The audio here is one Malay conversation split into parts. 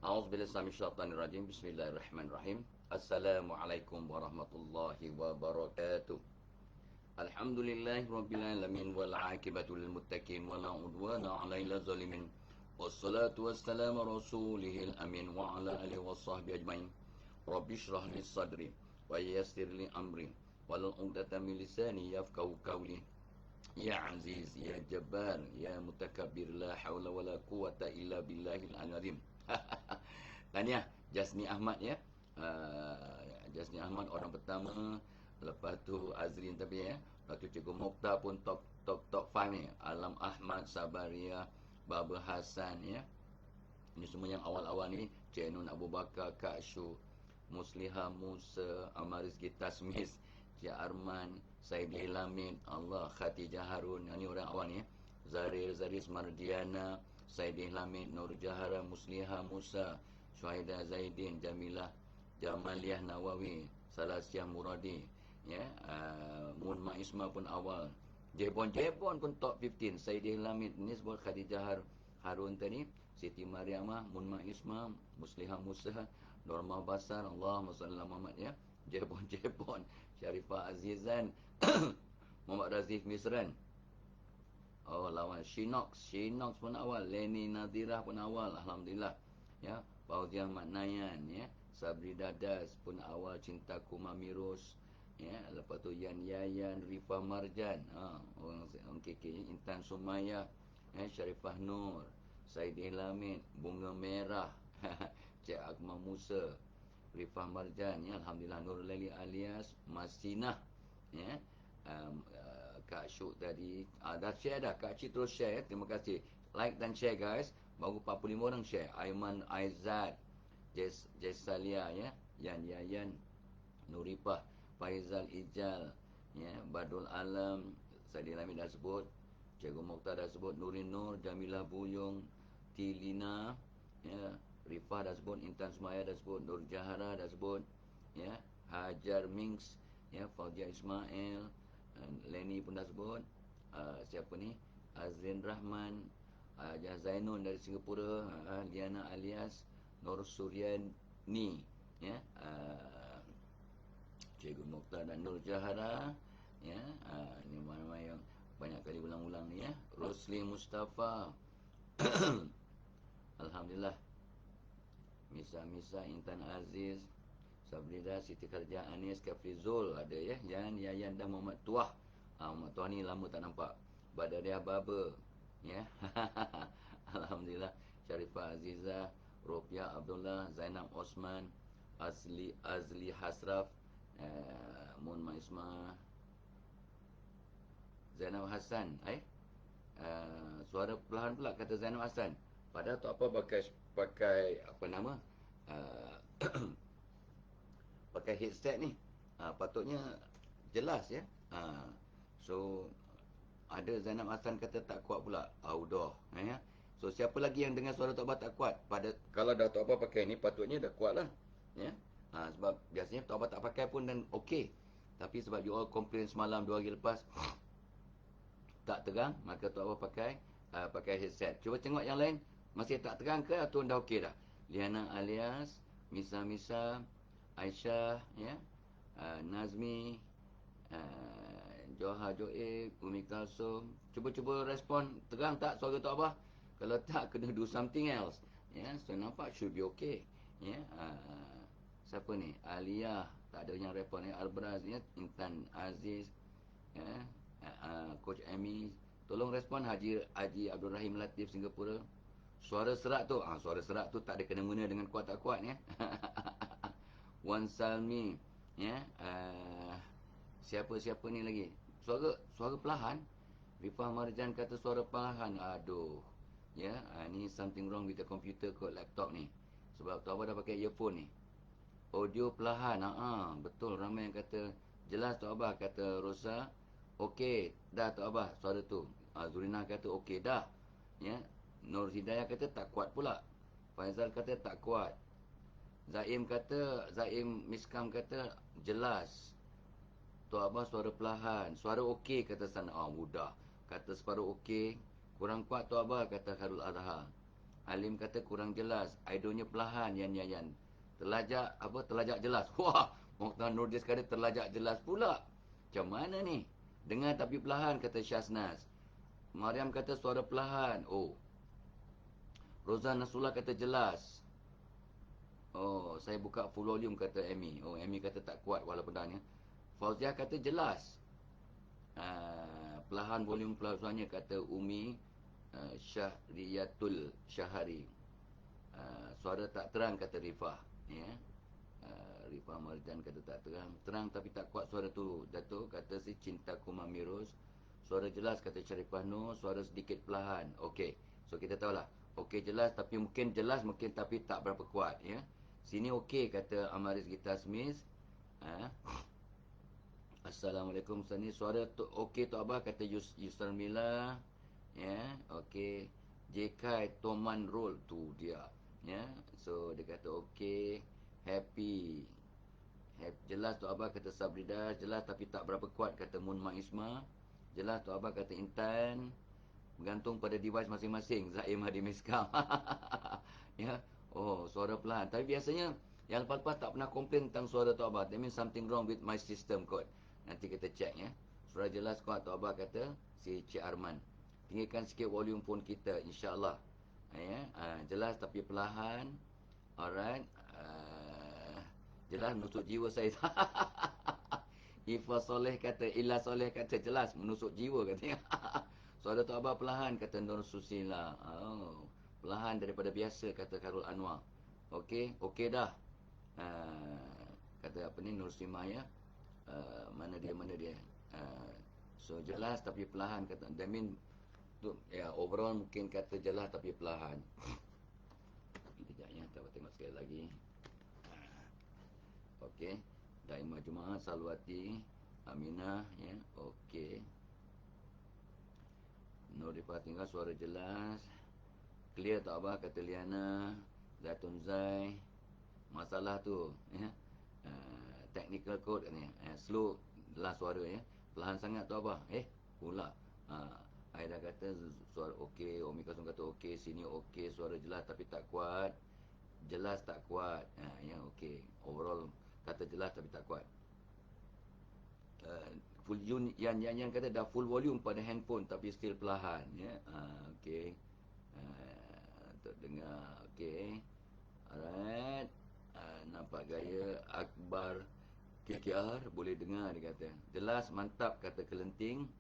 A'udzubillahi Bismillahirrahmanirrahim. Assalamualaikum warahmatullahi wabarakatuh. Alhamdulillahirabbil alamin wal 'aqibatu lil muttaqin wala 'udwana 'alal zalimin. Wassalatu wassalamu rasulihil amin wa 'ala alihi washabbihi ajmain. Rabbi shrah li sadri wa yassir li amri wahlul 'uqdatam min lisani yafqahu qawli. Ya Aziz, Ya Jabbar, Ya Mutakabbir, la haula wala quwata illa billahil azim. Tahniah Jasni Ahmad ya. Jasni Ahmad orang pertama. Lepas tu Azrin tapi ya. Lepas tu Cikgu Mokhtar pun top 5 ni. Alam Ahmad, Sabaria, Baba Hasan ya. Ini semua yang awal-awal ni. Cik Nun Abu Bakar, Kak Syu, Musliha Musa, Amaris Gita Smith, Cik Arman, Said Ilamin, Allah, Khatijah Harun. Ini orang awal ni ya. Zaris Mardiana, Said Ilamin, Nur Jahara, Musliha Musa, Syuhaida Zaidin, Jamilah Jamaliah Nawawi, Salasiah Muradi ya. Munma Isma pun awal. Jebon pun top 15. Said Ilamin ni sebut Khadijah Harun tadi, Siti Mariamah, Munma Isma, Musliha Musa, Norma Basar, Allahumma salli ala Muhammad ya. Jebon Syarifah Azizan, Muhammad Razif Misran. Oh, lawan Shinox pun awal. Leni Nadirah pun awal, alhamdulillah ya. Fauziah Maknayan ya. Sabri Dadas pun awal. Cintaku Mamirus ya. Lepas tu Yan Yayan, Rifah Marjan, orang KK ya. Intan Sumaya ya. Syarifah Nur, Said Ilamin, Bunga Merah Cik Akmal Musa, Rifah Marjan ya. Alhamdulillah. Nur Leli alias Masinah ya. Kak Syuk tadi dah share dah. Kak Cik terus share. Terima kasih. Like dan share guys. Baru 45 orang share. Aiman Aizad, Jessalia ya. Yan Yayan, Nuripah, Faizal Ijal ya. Badul Alam, Saidi Lamin dah sebut. Cikgu Mokhtar dah sebut. Nurin Nur, Jamilah Buyung, Tilina ya. Rifah dah sebut. Intan Sumaya dah sebut. Nur Jahara dah sebut ya. Hajar Mings ya. Fauzia Ismail, Lenny pun dah sebut. Siapa ni? Azrin Rahman, Ajah Zainun dari Singapura, Liana alias Nur Suryani ya. Cikgu Mokhtar dan Nur Jahara ya. Ini mana yang banyak kali ulang-ulang ni ya. Rosli Mustafa Alhamdulillah. Misa Intan Aziz, Sabrida, Siti Kharja, Anis, Kafrizul ada ya. Yayan dan Muhammad Tuah. Muhammad Tuah ni lama tak nampak. Badariah Baba ya. Alhamdulillah. Syarifah Aziza, Rofiah Abdullah, Zainab Osman, Azli Hasraf, Munma Isma, Zainab Hassan suara perlahan pula kata Zainab Hassan. Padahal tu apa pakai apa nama pakai headset ni. Patutnya jelas ya. So ada Zainab Hassan kata tak kuat pula. Udah ya. So siapa lagi yang dengar suara Tok Abah tak kuat? Kalau dah Tok Abah pakai ni patutnya dah kuat lah ya. Sebab biasanya Tok Abah tak pakai pun dan okey. Tapi sebab you all complain semalam 2 hari lepas tak terang, maka Tok Abah pakai headset. Cuba tengok yang lain masih tak terang ke atau dah okey dah? Liana alias Misa, Aisyah ya. Nazmi, Joha Joib, Umi Kalsum. Cuba respon. Terang tak suara Tok Abah? Kalau tak, kena do something else ya. So nampak should be okay ya. Siapa ni? Aliyah, tak ada yang respon ya. Albraz ya. Intan Aziz ya. Coach Amy, tolong respon. Haji Abdul Rahim Latif, Singapura. Suara serak tu tak ada kena-mena dengan kuat tak kuat ya. Wan Salmi ya. Siapa ni lagi? Suara perlahan. Rifah Marjan kata suara perlahan. Aduh ya. Ni something wrong with the computer kot, laptop ni. Sebab Tok Abah dah pakai earphone ni. Audio perlahan. Betul, ramai yang kata jelas Tok Abah. Kata Rosa, okey dah Tok Abah suara tu. Zurina kata okey dah ya. Nur Hidayah kata tak kuat pula. Faizal kata tak kuat. Zaim Miskam kata jelas. Tok Abah suara perlahan. Suara okey kata sana. Mudah. Kata separuh okey. Kurang kuat tu Abah, kata Khairul Adha. Alim kata kurang jelas. Idolnya perlahan, yan. Terlajak, terlajak jelas. Wah, Mokhtar Nurdin kata terlajak jelas pula. Macam mana ni? Dengar tapi perlahan, kata Syaznas. Mariam kata suara perlahan. Oh. Rozan Nasrullah kata jelas. Oh, saya buka full volume, kata Amy. Oh, Amy kata tak kuat walaupun dah ni. Fauziah kata jelas. Perlahan volume suaranya, kata Umi Syahriyatul Syahari. Suara tak terang, kata Rifah. Ya. Rifah Marjan kata tak terang. Terang tapi tak kuat suara tu. Datuk kata si Cinta Kumamirus. Suara jelas, kata Syarifah Nur. Suara sedikit perlahan. Okey. So kita tahulah. Okey jelas tapi mungkin jelas, mungkin tapi tak berapa kuat. Ya. Sini okey, kata Amaris Gita Smith. Assalamualaikum Ustaz ni. Suara tu okey tu Abah, kata Yusran Mila. Ya, okey. JK Toman Roll tu dia. Ya. So dia kata okey. Happy. Jelas tu Abah, kata Sabrida. Jelas tapi tak berapa kuat, kata Mun Maisma. Jelas tu Abah, kata Intan. Bergantung pada device masing-masing. Zaim Hadi Miskam. Ya. Oh, suara pelan. Tapi biasanya yang lepas-lepas tak pernah komplain tentang suara tu Abah. That means something wrong with my system kot. Nanti kita check ya. Suara jelas kuat tu Abah, kata si Cik Arman. Tinggikan sikit volume phone kita, insya-Allah. Ya, jelas tapi perlahan. Alright. Jelas menusuk jiwa saya. Ifa Soleh kata, Ila Soleh kata jelas menusuk jiwa, katanya. Suara tu Abah perlahan, kata Nur Susila. Oh, perlahan daripada biasa, kata Khairul Anwar. Okey, okey dah. Kata apa ni, Nur Simah ya. Mana dia. So jelas tapi perlahan, kata. That mean tu, ya, overall mungkin kata jelas tapi perlahan. Kejap ya, kita tengok sekali lagi. Okey. Daimah Jumaat, Salwati, Aminah ya. Okey. Nurifah tinggal, suara jelas. Clear tak Abah, kata Liana. Zaitun Zai. Masalah tu ya. Technical code ni. Slow lah suara ya. Perlahan sangat tu Abah. Pula. Aida kata suara okey. Umi Kasum kata okey. Sini okey. Suara jelas tapi tak kuat. Jelas tak kuat. Ya okey. Overall kata jelas tapi tak kuat. Full yang kata dah full volume pada handphone tapi still perlahan ya. Okey. Untuk dengar. Okey. Alright. Nampak gaya Akbar KKR, boleh dengar, dia kata. Jelas mantap, kata Kelenting.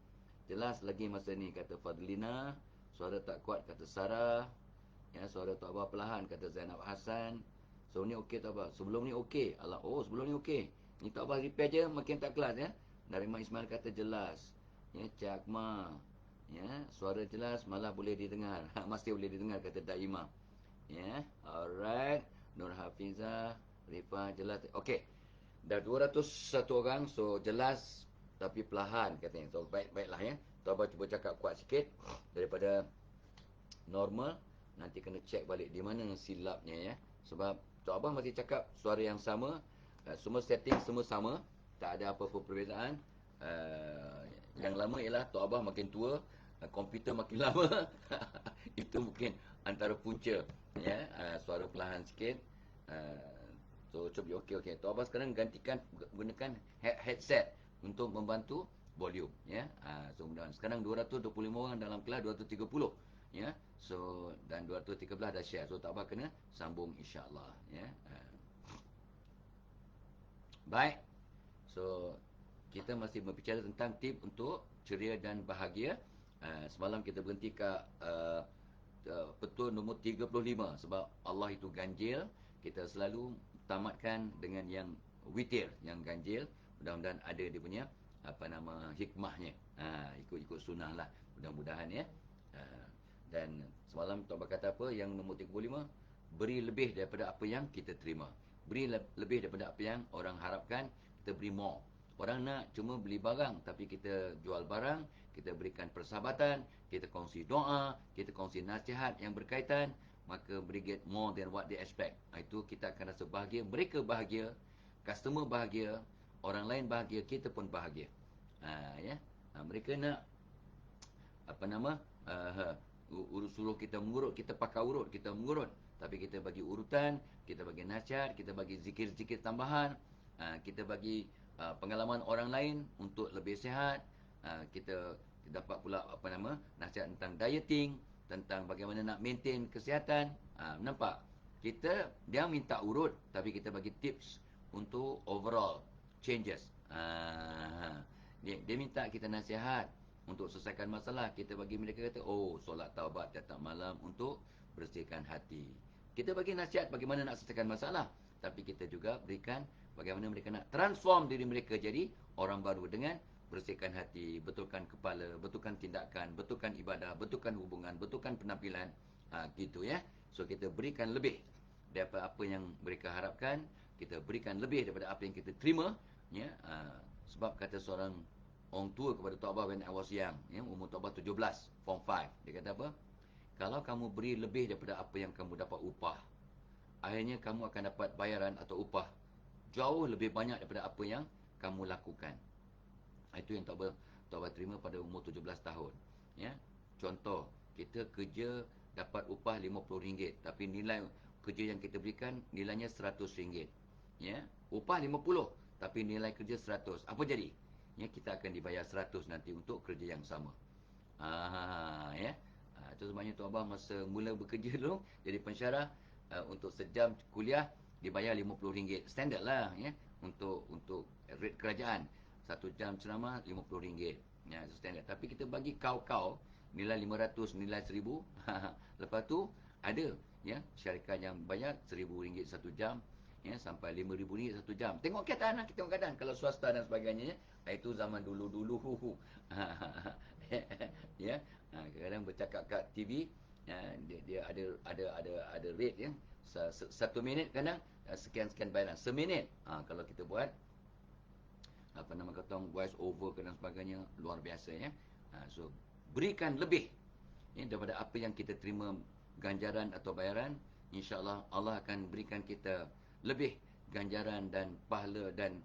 Jelas lagi masa ni, kata Fadlina. Suara tak kuat, kata Sarah. Ya, suara tu Abah perlahan, kata Zainab Hassan. So ni okey tak Abah? Sebelum ni okey. Sebelum ni okey. Ni tak Abah repair je, makin tak kelas ya. Narimah Ismail kata jelas. Ya, Cik Akmal. Ya, suara jelas malah boleh didengar. Masih boleh didengar, kata Daimah. Ya, alright. Nur Hafizah, Rifah jelas. Okey. Dah 201 orang, so jelas tapi perlahan, katanya. So baiklah ya. Tu Abah cuba cakap kuat sikit daripada normal. Nanti kena check balik di mana silapnya ya. Sebab tu Abah masih cakap suara yang sama, semua setting semua sama, tak ada apa-apa perbezaan. Yang lama ialah tu Abah makin tua, komputer makin lama. Itu mungkin antara punca ya. Suara perlahan sikit. So cuba okey. Tu Abah sekarang gantikan gunakan headset untuk membantu volume ya. So mudah-mudahan sekarang 225 orang dalam kelas, 230 ya. So dan 213 dah share. So tak Abah kena sambung insya-Allah ya. Baik. So kita masih berbicara tentang tip untuk ceria dan bahagia. Semalam kita berhenti kat betul nombor 35 sebab Allah itu ganjil. Kita selalu tamatkan dengan yang witir, yang ganjil. Mudah-mudahan ada dia punya hikmahnya. Ikut-ikut sunnah lah. Mudah-mudahan ya. Dan semalam Tok Abah kata apa? Yang nombor 35, beri lebih daripada apa yang kita terima. Beri lebih daripada apa yang orang harapkan, kita beri more. Orang nak cuma beli barang, tapi kita jual barang, kita berikan persahabatan, kita kongsi doa, kita kongsi nasihat yang berkaitan, maka beri get more than what they expect. Itu kita akan rasa bahagia, mereka bahagia, customer bahagia, orang lain bahagia, kita pun bahagia. Ya. Mereka nak suruh kita mengurut, kita pakai urut, kita mengurut. Tapi kita bagi urutan, kita bagi nasihat, kita bagi zikir-zikir tambahan, kita bagi pengalaman orang lain untuk lebih sihat. Kita dapat pula nasihat tentang dieting, tentang bagaimana nak maintain kesihatan. Nampak? Dia minta urut, tapi kita bagi tips untuk overall changes. Dia minta kita nasihat untuk selesaikan masalah. Kita bagi mereka kata, solat taubat tiap malam untuk bersihkan hati. Kita bagi nasihat bagaimana nak selesaikan masalah, tapi kita juga berikan bagaimana mereka nak transform diri mereka jadi orang baru dengan bersihkan hati, betulkan kepala, betulkan tindakan, betulkan ibadah, betulkan hubungan, betulkan penampilan. Gitu ya. So kita berikan lebih daripada apa yang mereka harapkan, kita berikan lebih daripada apa yang kita terima, ya. Sebab kata seorang orang tua kepada Tok Abah when I was young, ya, umur Tok Abah 17, form 5. Dia kata apa? Kalau kamu beri lebih daripada apa yang kamu dapat upah, akhirnya kamu akan dapat bayaran atau upah jauh lebih banyak daripada apa yang kamu lakukan. Itu yang Tok Abah terima pada umur 17 tahun. Ya. Contoh, kita kerja dapat upah RM50, tapi nilai kerja yang kita berikan nilainya RM100. Ya. Upah 50, tapi nilai kerja 100. Apa jadi? Ya, kita akan dibayar 100 nanti untuk kerja yang sama. Ya. Itu sebabnya Tok Abah masa mula bekerja dulu jadi pensyarah, untuk sejam kuliah dibayar RM50. Standard lah, ya, untuk rate kerajaan. 1 jam ceramah RM50. Ya, itu standard. Tapi kita bagi kau-kau nilai 500, nilai 1000. Lepas tu ada, ya, syarikat yang bayar RM1000 1 jam, ya, sampai RM5000 1 jam. Tengok keadaan lah, kita tengok keadaan. Kalau swasta dan sebagainya, ya, itu zaman dulu-dulu. Ya, kadang-kadang bercakap kat TV, dia ada rate, ya. 1 minit kadang sekian-sekian bayaran. Seminit, kalau kita buat kata voice over dan sebagainya, luar biasa, ya. So berikan lebih, ya, daripada apa yang kita terima ganjaran atau bayaran. InsyaAllah Allah akan berikan kita lebih ganjaran dan pahala dan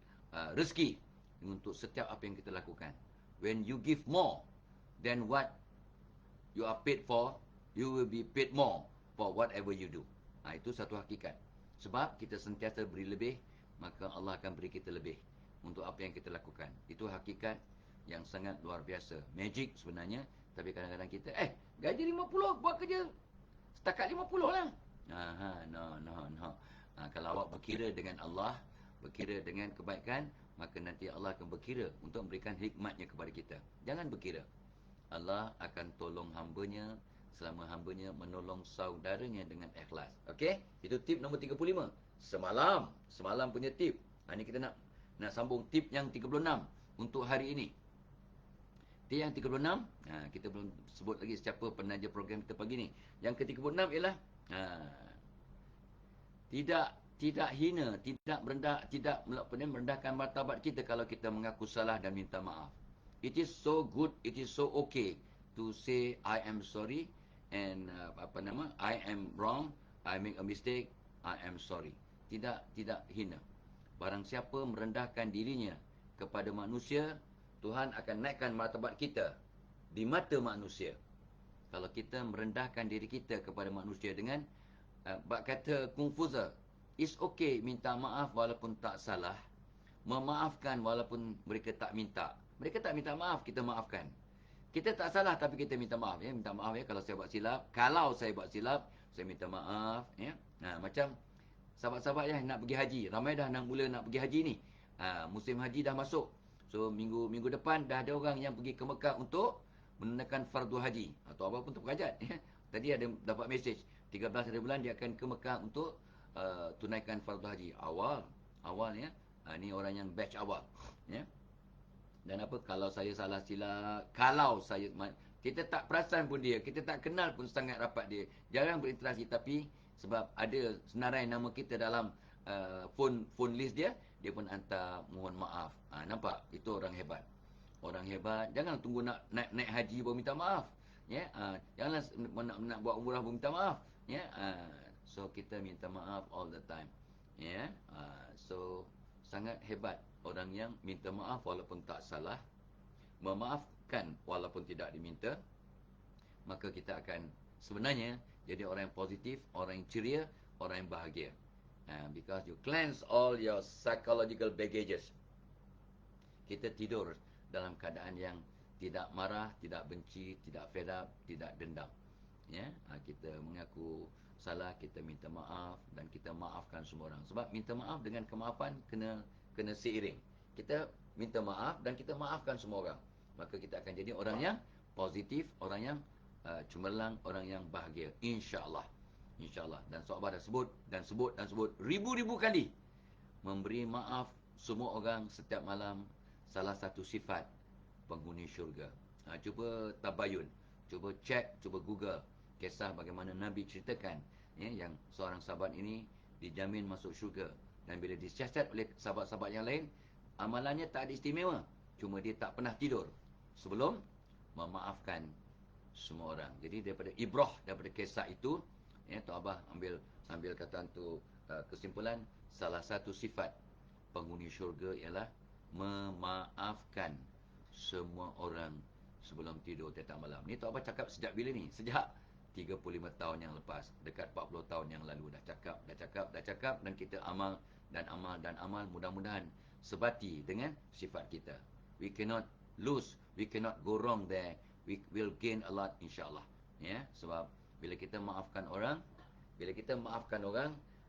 rezeki untuk setiap apa yang kita lakukan. When you give more than what you are paid for, you will be paid more for whatever you do. Itu satu hakikat. Sebab kita sentiasa beri lebih, maka Allah akan beri kita lebih untuk apa yang kita lakukan. Itu hakikat yang sangat luar biasa. Magic sebenarnya. Tapi kadang-kadang kita, gaji 50, buat kerja setakat 50 lah. No. Kalau awak berkira dengan Allah, berkira dengan kebaikan, maka nanti Allah akan berkira untuk memberikan hikmatnya kepada kita. Jangan berkira. Allah akan tolong hambanya selama hambanya menolong saudaranya dengan ikhlas. Okey? Itu tip nombor 35. Semalam punya tip. Ini kita nak sambung tip yang 36 untuk hari ini. Tip yang 36, kita belum sebut lagi siapa penaja program kita pagi ni. Yang ke-36 ialah tidak hina, tidak merendahkan martabat kita kalau kita mengaku salah dan minta maaf. It is so good, it is so okay to say I am sorry and I am wrong, I make a mistake, I am sorry. Tidak hina. Barang siapa merendahkan dirinya kepada manusia, Tuhan akan naikkan martabat kita di mata manusia. Kalau kita merendahkan diri kita kepada manusia dengan bab kata Confucius, it's okay minta maaf walaupun tak salah, memaafkan walaupun mereka tak minta. Mereka tak minta maaf, kita maafkan. Kita tak salah tapi kita minta maaf, ya. Minta maaf, ya, kalau saya buat silap. Kalau saya buat silap, saya minta maaf, ya. Macam sahabat-sahabat yang nak pergi haji, ramai dah mula nak pergi haji ni. Musim haji dah masuk. So minggu depan dah ada orang yang pergi ke Mekah untuk menunaikan fardu haji. Atau apa pun terpekajat, ya. Tadi ada dapat mesej 13 hari bulan dia akan ke Mekah untuk tunaikan fardu haji. Awal, ya. Ni orang yang batch awal, ya. Dan kalau saya salah silap, kita tak perasan pun dia, kita tak kenal pun sangat rapat dia, jarang berinteraksi, tapi sebab ada senarai nama kita dalam phone list dia pun hantar mohon maaf. Nampak? Itu orang hebat. Orang hebat jangan tunggu nak naik haji baru minta maaf, ya. Janganlah nak buat umrah baru minta maaf, ya. So kita minta maaf all the time, ya. So sangat hebat orang yang minta maaf walaupun tak salah, memaafkan walaupun tidak diminta, maka kita akan sebenarnya jadi orang yang positif, orang yang ceria, orang yang bahagia. Because you cleanse all your psychological baggages. Kita tidur dalam keadaan yang tidak marah, tidak benci, tidak fed up, tidak dendam. Ya, kita mengaku salah, kita minta maaf dan kita maafkan semua orang. Sebab minta maaf dengan kemaafan kena seiring. Kita minta maaf dan kita maafkan semua orang. Maka kita akan jadi orang yang positif, orang yang cemerlang, orang yang bahagia. InsyaAllah. InsyaAllah. Dan sahabat dah sebut ribu-ribu kali. Memberi maaf semua orang setiap malam salah satu sifat penghuni syurga. Cuba tabayun, cuba cek, cuba Google kisah bagaimana Nabi ceritakan yang seorang sahabat ini dijamin masuk syurga. Dan bila disiasat oleh sahabat-sahabat yang lain, amalannya tak ada istimewa. Cuma dia tak pernah tidur sebelum memaafkan semua orang. Jadi daripada ibrah, daripada kisah itu, Tok Abah ambil kata tu kesimpulan, salah satu sifat penghuni syurga ialah memaafkan semua orang sebelum tidur tiap malam. Ni Tok Abah cakap sejak bila ni? Sejak 35 tahun yang lepas, dekat 40 tahun yang lalu dah cakap dan kita amal, mudah-mudahan sebati dengan sifat kita. We cannot lose, we cannot go wrong there. We will gain a lot insya-Allah. Ya, sebab bila kita maafkan orang,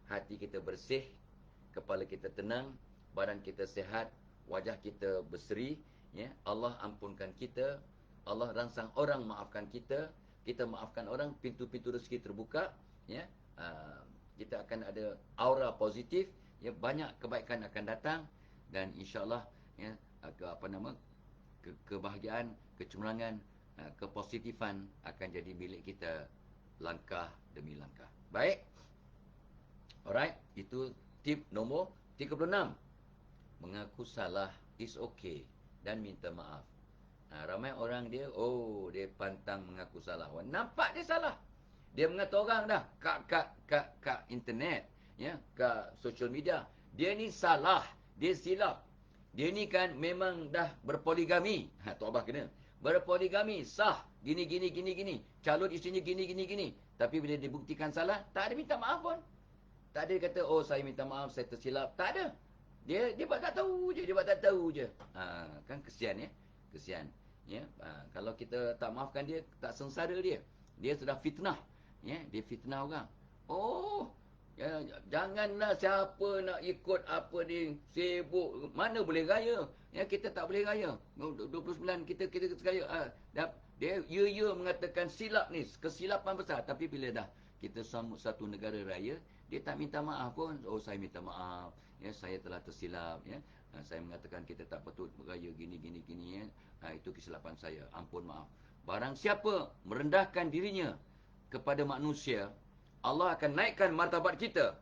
hati kita bersih, kepala kita tenang, badan kita sihat, wajah kita berseri, ya. Allah ampunkan kita, Allah rangsang orang maafkan kita, kita maafkan orang, pintu-pintu rezeki terbuka, ya. Kita akan ada aura positif, ya, banyak kebaikan akan datang dan insya-Allah, ya, kebahagiaan, kecemerlangan, kepositifan akan jadi milik kita langkah demi langkah. Baik. Alright, itu tip nombor 36. Mengaku salah is okay dan minta maaf. Ramai orang dia pantang mengaku salah. Nampak dia salah. Dia mengata orang dah kat internet, ya, kat social media. Dia ni salah, dia silap. Dia ni kan memang dah berpoligami. Tok Abah kena. Berpoligami, sah, gini. Calon isterinya gini. Tapi bila dibuktikan salah, tak ada minta maaf pun. Tak ada kata, saya minta maaf, saya tersilap. Tak ada. Dia buat tak tahu je. Kan kesian, ya. Kesian. Ya. Kalau kita tak maafkan dia, tak sengsara dia. Dia sudah fitnah. Ya, dia fitnah orang. Ya, janganlah siapa nak ikut apa dia sibuk. Mana boleh raya? Ya, kita tak boleh raya. 29 kita sekaya. Dia mengatakan silap ni, kesilapan besar. Tapi bila dah kita sambut satu negara raya, dia tak minta maaf pun. Saya minta maaf. Ya, saya telah tersilap. Ya. Saya mengatakan kita tak patut beraya gini. Ya. Itu kesilapan saya. Ampun, maaf. Barang siapa merendahkan dirinya kepada manusia, Allah akan naikkan martabat kita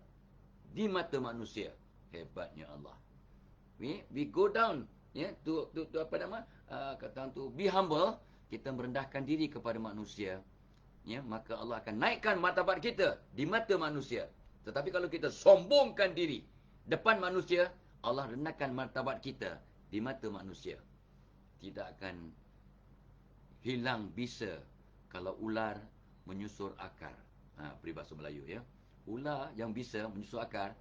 di mata manusia. Hebatnya Allah. We go down, ya, to kata tu, be humble. Kita merendahkan diri kepada manusia, ya, maka Allah akan naikkan martabat kita di mata manusia. Tetapi kalau kita sombongkan diri depan manusia, Allah rendahkan martabat kita di mata manusia. Tidak akan hilang bisa kalau ular menyusur akar. Peribahasa Melayu, ya. Ular yang bisa menyusur akar,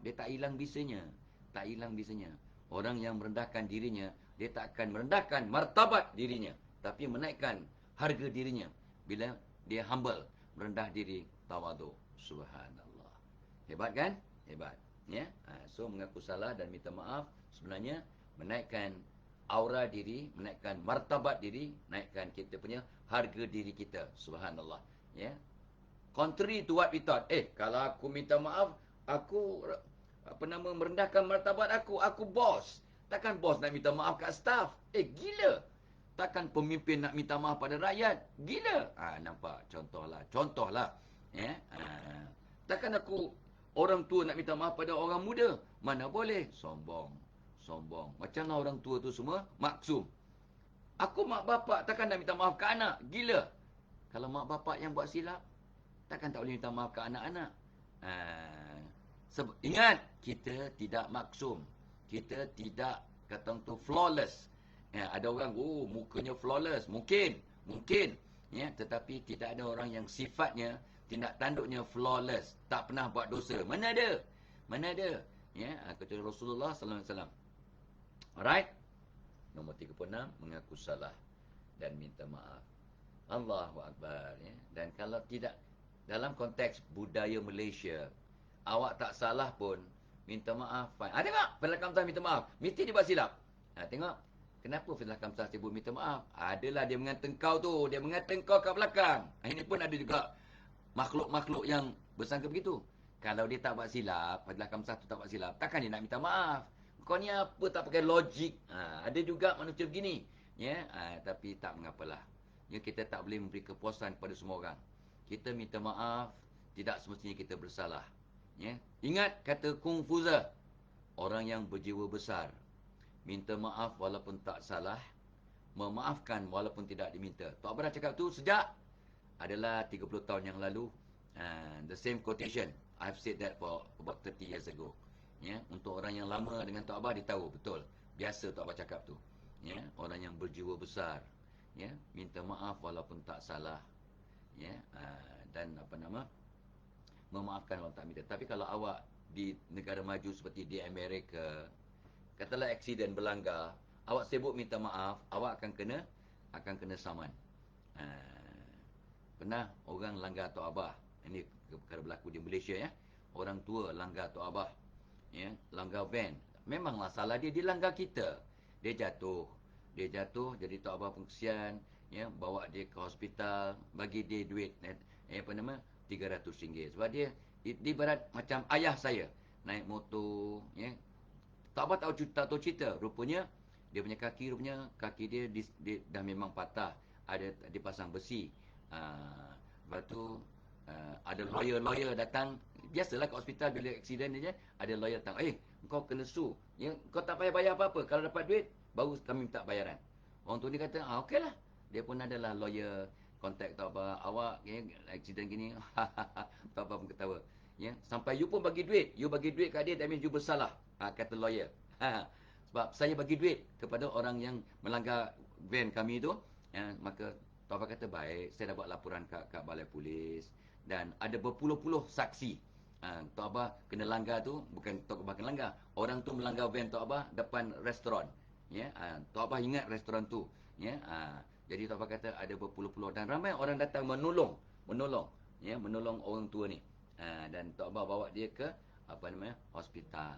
dia tak hilang bisanya. Orang yang merendahkan dirinya, dia tak akan merendahkan martabat dirinya, tapi menaikkan harga dirinya. Bila dia humble, merendah diri, tawaduk. Subhanallah. Hebat kan? Hebat. Ya. So mengaku salah dan minta maaf sebenarnya menaikkan aura diri, menaikkan martabat diri, naikkan kita punya harga diri kita. Subhanallah. Ya. Contrary to what we thought. Kalau aku minta maaf, aku merendahkan martabat aku bos. Takkan bos nak minta maaf kat staff? Gila. Takkan pemimpin nak minta maaf pada rakyat? Gila. Nampak? Contohlah. Ya. Takkan aku orang tua nak minta maaf pada orang muda? Mana boleh? Sombong. Macamlah orang tua tu semua maksum. Aku mak bapak takkan nak minta maaf ke anak? Gila. Kalau mak bapak yang buat silap, takkan tak boleh minta maaf ke anak-anak? Ingat, kita tidak maksum. Kita tidak, kata tu, flawless. Ada orang, mukanya flawless. Mungkin. Ya, tetapi tidak ada orang yang sifatnya, tindak tanduknya flawless, tak pernah buat dosa. Mana ada? Mana ada? Ya, kecuali Rasulullah sallallahu alaihi wasallam. Alright? Nombor 36, mengaku salah dan minta maaf. Allahu Akbar. Ya. Dan kalau tidak, dalam konteks budaya Malaysia, awak tak salah pun, minta maaf. Fine. Tengok, Fadhil Kamsah minta maaf. Mesti dia buat silap. Tengok. Kenapa Fadhil Kamsah sebut minta maaf? Adalah dia mengata kau tu. Dia mengata kau kat belakang. Ini pun ada juga makhluk-makhluk yang bersangka begitu. Kalau dia tak buat silap, Fadhil Kamsah tu tak buat silap, takkan dia nak minta maaf? Kau ni apa tak pakai logik? Ada juga manusia begini. Ya, tapi tak mengapalah. Ya, kita tak boleh memberi kepuasan kepada semua orang. Kita minta maaf, tidak semestinya kita bersalah. Ya. Ingat kata Kung Fuza, orang yang berjiwa besar, minta maaf walaupun tak salah, memaafkan walaupun tidak diminta. Tok Abah dah cakap tu sejak adalah 30 tahun yang lalu. The same quotation. I've said that for about 30 years ago. Ya, untuk orang yang lama dengan Tok Abah, dia tahu betul. Biasa Tok Abah cakap tu. Ya, orang yang berjiwa besar, ya, minta maaf walaupun tak salah. Ya, dan memaafkan walaupun tak minta. Tapi kalau awak di negara maju seperti di Amerika, katalah aksiden berlanggar, awak sibuk minta maaf, awak akan kena saman. Pernah orang langgar Tok Abah. Ini perkara berlaku di Malaysia, ya. Orang tua langgar Tok Abah. Ya, langgar van. Memanglah salah dia langgar kita. Dia jatuh, jadi Tok Abah pun kesian, ya, bawa dia ke hospital, bagi dia duit RM300. Sebab dia ibarat macam ayah saya naik motor, ya. Tok Abah tak tahu cerita, rupanya dia punya kaki dia dah memang patah, ada dipasang besi. Lepas tu ada lawyer datang. Biasalah kat hospital bila aksiden je, ada lawyer datang. Kau kena sue. Ya, kau tak payah bayar apa-apa. Kalau dapat duit, baru kami minta bayaran. Orang tu ni kata, okeylah. Dia pun adalah lawyer, kontak Tok Abah, awak aksiden gini. Tok Abah pun ketawa. Ya, sampai you pun bagi duit. You bagi duit kat dia, that means you bersalah. Kata lawyer. Sebab saya bagi duit kepada orang yang melanggar van kami tu. Maka Tok Abah kata, baik, saya dah buat laporan kat balai polis. Dan ada berpuluh-puluh saksi. Tok Abah kena langgar tu, bukan Tok Abah kena langgar. Orang tu melanggar van Tok Abah depan restoran. Ya, Tok Abah ingat restoran tu. Ya, jadi Tok Abah kata ada berpuluh-puluh. Dan ramai orang datang menolong. Ya, menolong orang tua ni. Dan Tok Abah bawa dia ke, hospital.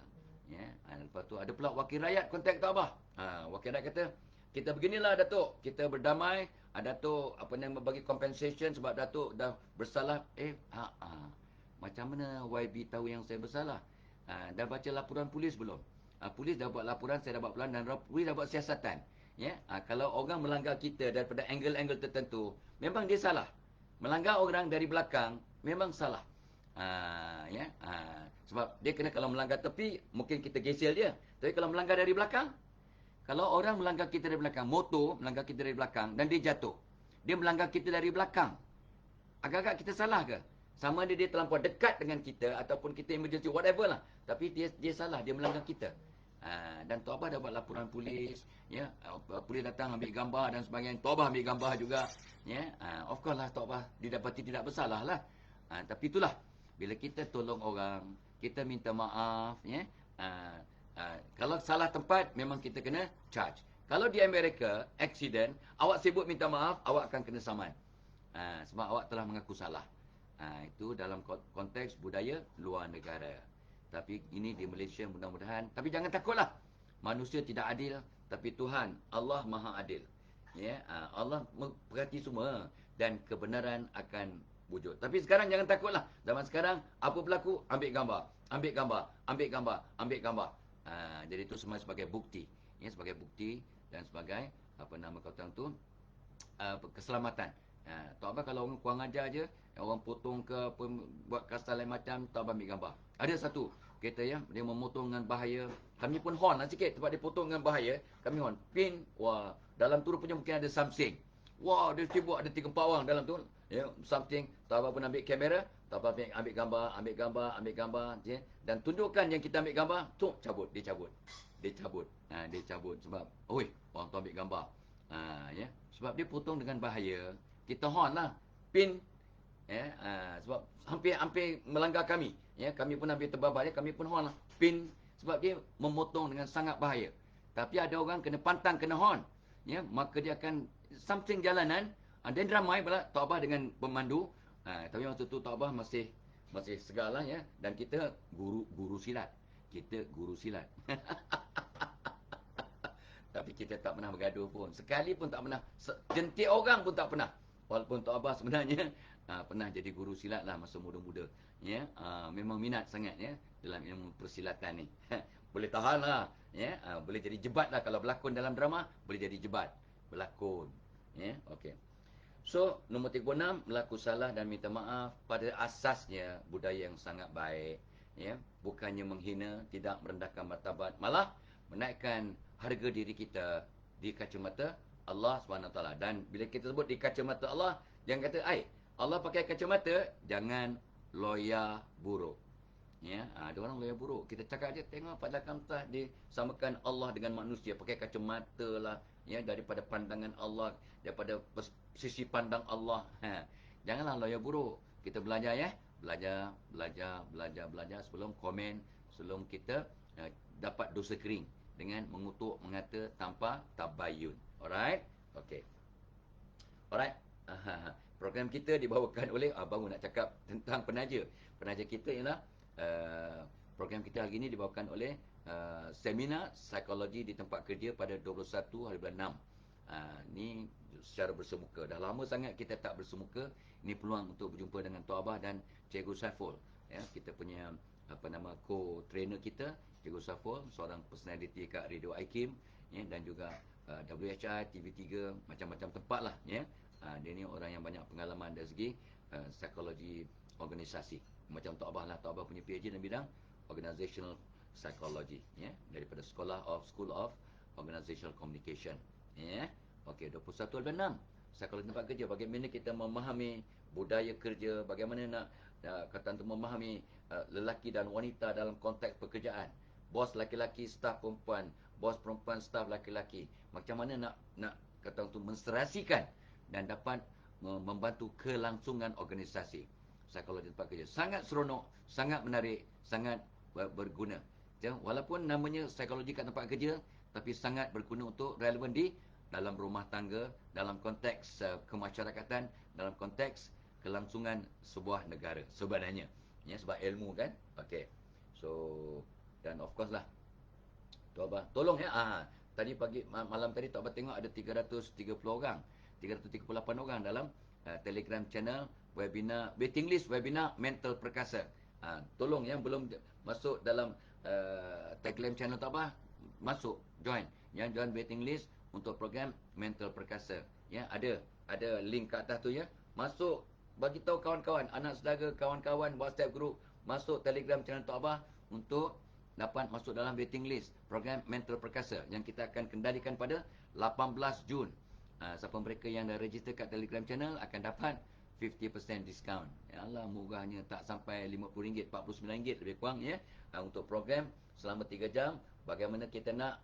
Ya, lepas tu ada pula wakil rakyat kontak Tok Abah. Wakil rakyat kata, kita beginilah Datuk, kita berdamai, Datuk bagi compensation sebab Datuk dah bersalah. Macam mana YB tahu yang saya bersalah? Dah baca laporan polis belum? Polis dah buat laporan, saya dah buat laporan dan polis dah buat siasatan. Ya, kalau orang melanggar kita daripada angle-angle tertentu, memang dia salah. Melanggar orang dari belakang memang salah. Sebab dia kena, kalau melanggar tepi mungkin kita gesel dia. Tapi kalau melanggar dari belakang, kalau orang melanggar kita dari belakang, motor melanggar kita dari belakang dan dia jatuh, dia melanggar kita dari belakang, agak-agak kita salah ke? Sama dia terlampau dekat dengan kita ataupun kita emergency, whatever lah. Tapi dia salah, dia melanggar kita. Dan Tok Abah dah buat laporan polis. Ya, polis datang ambil gambar dan sebagainya. Tok Abah ambil gambar juga. Ya, of course lah Tok Abah didapati tidak bersalah lah. Tapi itulah, bila kita tolong orang, kita minta maaf. Ya, kalau salah tempat, memang kita kena charge. Kalau di Amerika, accident, awak sibuk minta maaf, awak akan kena saman. Sebab awak telah mengaku salah. Itu dalam konteks budaya luar negara. Tapi ini di Malaysia mudah-mudahan. Tapi jangan takutlah. Manusia tidak adil. Tapi Tuhan, Allah Maha Adil. Ya, Allah perhati semua. Dan kebenaran akan wujud. Tapi sekarang jangan takutlah. Zaman sekarang, apa berlaku? Ambil gambar. Jadi itu semua sebagai bukti. Ya, sebagai bukti dan sebagai, keselamatan. Tok Abah kalau orang kurang ajar je, orang potong ke buat kasar lain macam, Tok Abah ambil gambar. Ada satu kereta ya, dia memotong dengan bahaya. Kami pun horn lah sikit sebab dia potong dengan bahaya. Kami horn. Pin, wah, dalam tu rupanya mungkin ada something. Wah, dia sibuk ada 3-4 orang dalam tu. Ya, something. Tok Abah pun ambil kamera, Tok Abah ambil gambar, ya. Dan tunjukkan yang kita ambil gambar, tu dia cabut sebab, orang tu ambil gambar. Ya, sebab dia potong dengan bahaya. kita horn lah, pin, ya, sebab hampir melanggar kami, ya, kami pun hampir terbabak, ya, kami pun horn lah, pin, sebab dia memotong dengan sangat bahaya. Tapi ada orang kena pantang, kena horn, ya, maka dia akan something jalanan, dan ramai pula Tok Abah dengan pemandu, tapi waktu tu Tok Abah masih segar lah, ya, dan kita guru silat, tapi kita tak pernah bergaduh pun. Sekali pun tak pernah. Jentik orang pun tak pernah. Walaupun Tok Abah sebenarnya pernah jadi guru silat lah masa muda-muda. Ya, memang minat sangat, ya, dalam ilmu persilatan ni. Boleh tahan lah. Ya, boleh jadi jebat lah. Kalau berlakon dalam drama, boleh jadi jebat. Berlakon. Ya, okey. So, nombor 36, berlaku salah dan minta maaf pada asasnya budaya yang sangat baik. Ya, bukannya menghina, tidak merendahkan martabat, malah menaikkan harga diri kita di kacamata Allah SWT. Dan bila kita sebut di kacamata Allah, jangan kata, Allah pakai kacamata, jangan loya buruk. Ya, ada orang loya buruk. Kita cakap je, tengok pada kamtah disamakan Allah dengan manusia, pakai kacamata lah, ya, daripada pandangan Allah, daripada sisi pandang Allah. Janganlah loya buruk. Kita belajar, ya, belajar sebelum komen, sebelum kita dapat dosa kering dengan mengutuk, mengata tanpa tabayun. Alright? Okey. Alright. Program kita dibawakan oleh, baru nak cakap tentang penaja. Penaja kita ialah program kita hari ini dibawakan oleh seminar psikologi di tempat kerja pada 21 hari bulan 6. Ni secara bersemuka. Dah lama sangat kita tak bersemuka. Ini peluang untuk berjumpa dengan Tok Abah dan Cikgu Saiful. Ya, kita punya co-trainer kita, Cikgu Saiful, seorang personality kat Radio IKIM, ya, dan juga WHI, TV3, macam-macam tempat lah, ya. Dia ni orang yang banyak pengalaman dari segi psikologi organisasi. Macam Tok Abah lah, Tok Abah punya PhD dalam bidang organizational psychology, ya, daripada School of Organizational Communication, ya. Okey, 21/6, psikologi tempat kerja. Bagaimana kita memahami budaya kerja, bagaimana nak kata untuk memahami lelaki dan wanita dalam konteks pekerjaan. Bos laki-laki, staf perempuan, bos perempuan, staf laki-laki. Macam mana nak kata untuk menserasikan dan dapat membantu kelangsungan organisasi. Psikologi tempat kerja sangat seronok, sangat menarik, sangat berguna. Ya, walaupun namanya psikologi kat tempat kerja, tapi sangat berguna untuk relevan di dalam rumah tangga, dalam konteks kemasyarakatan, dalam konteks kelangsungan sebuah negara sebenarnya. Ya, sebab ilmu kan. Okey. So, dan of course lah, Tok Abah tolong, ya. Tadi pagi malam tadi Tok Abah tengok ada 330 orang, 338 orang dalam Telegram channel webinar, waiting list webinar Mental Perkasa. Tolong yang belum masuk dalam Telegram channel Tok Abah, masuk, join. Yang join waiting list untuk program Mental Perkasa. Ya, ada link kat atas tu, ya. Masuk, bagi tahu kawan-kawan, anak saudara, kawan-kawan WhatsApp group, masuk Telegram channel Tok Abah untuk dapat masuk dalam waiting list program Mental Perkasa yang kita akan kendalikan pada 18 Jun. Siapa mereka yang dah register kat Telegram channel akan dapat 50% diskaun. Ya Allah, murahnya, tak sampai RM50, RM49 lebih kurang, ya. Untuk program selama 3 jam, bagaimana kita nak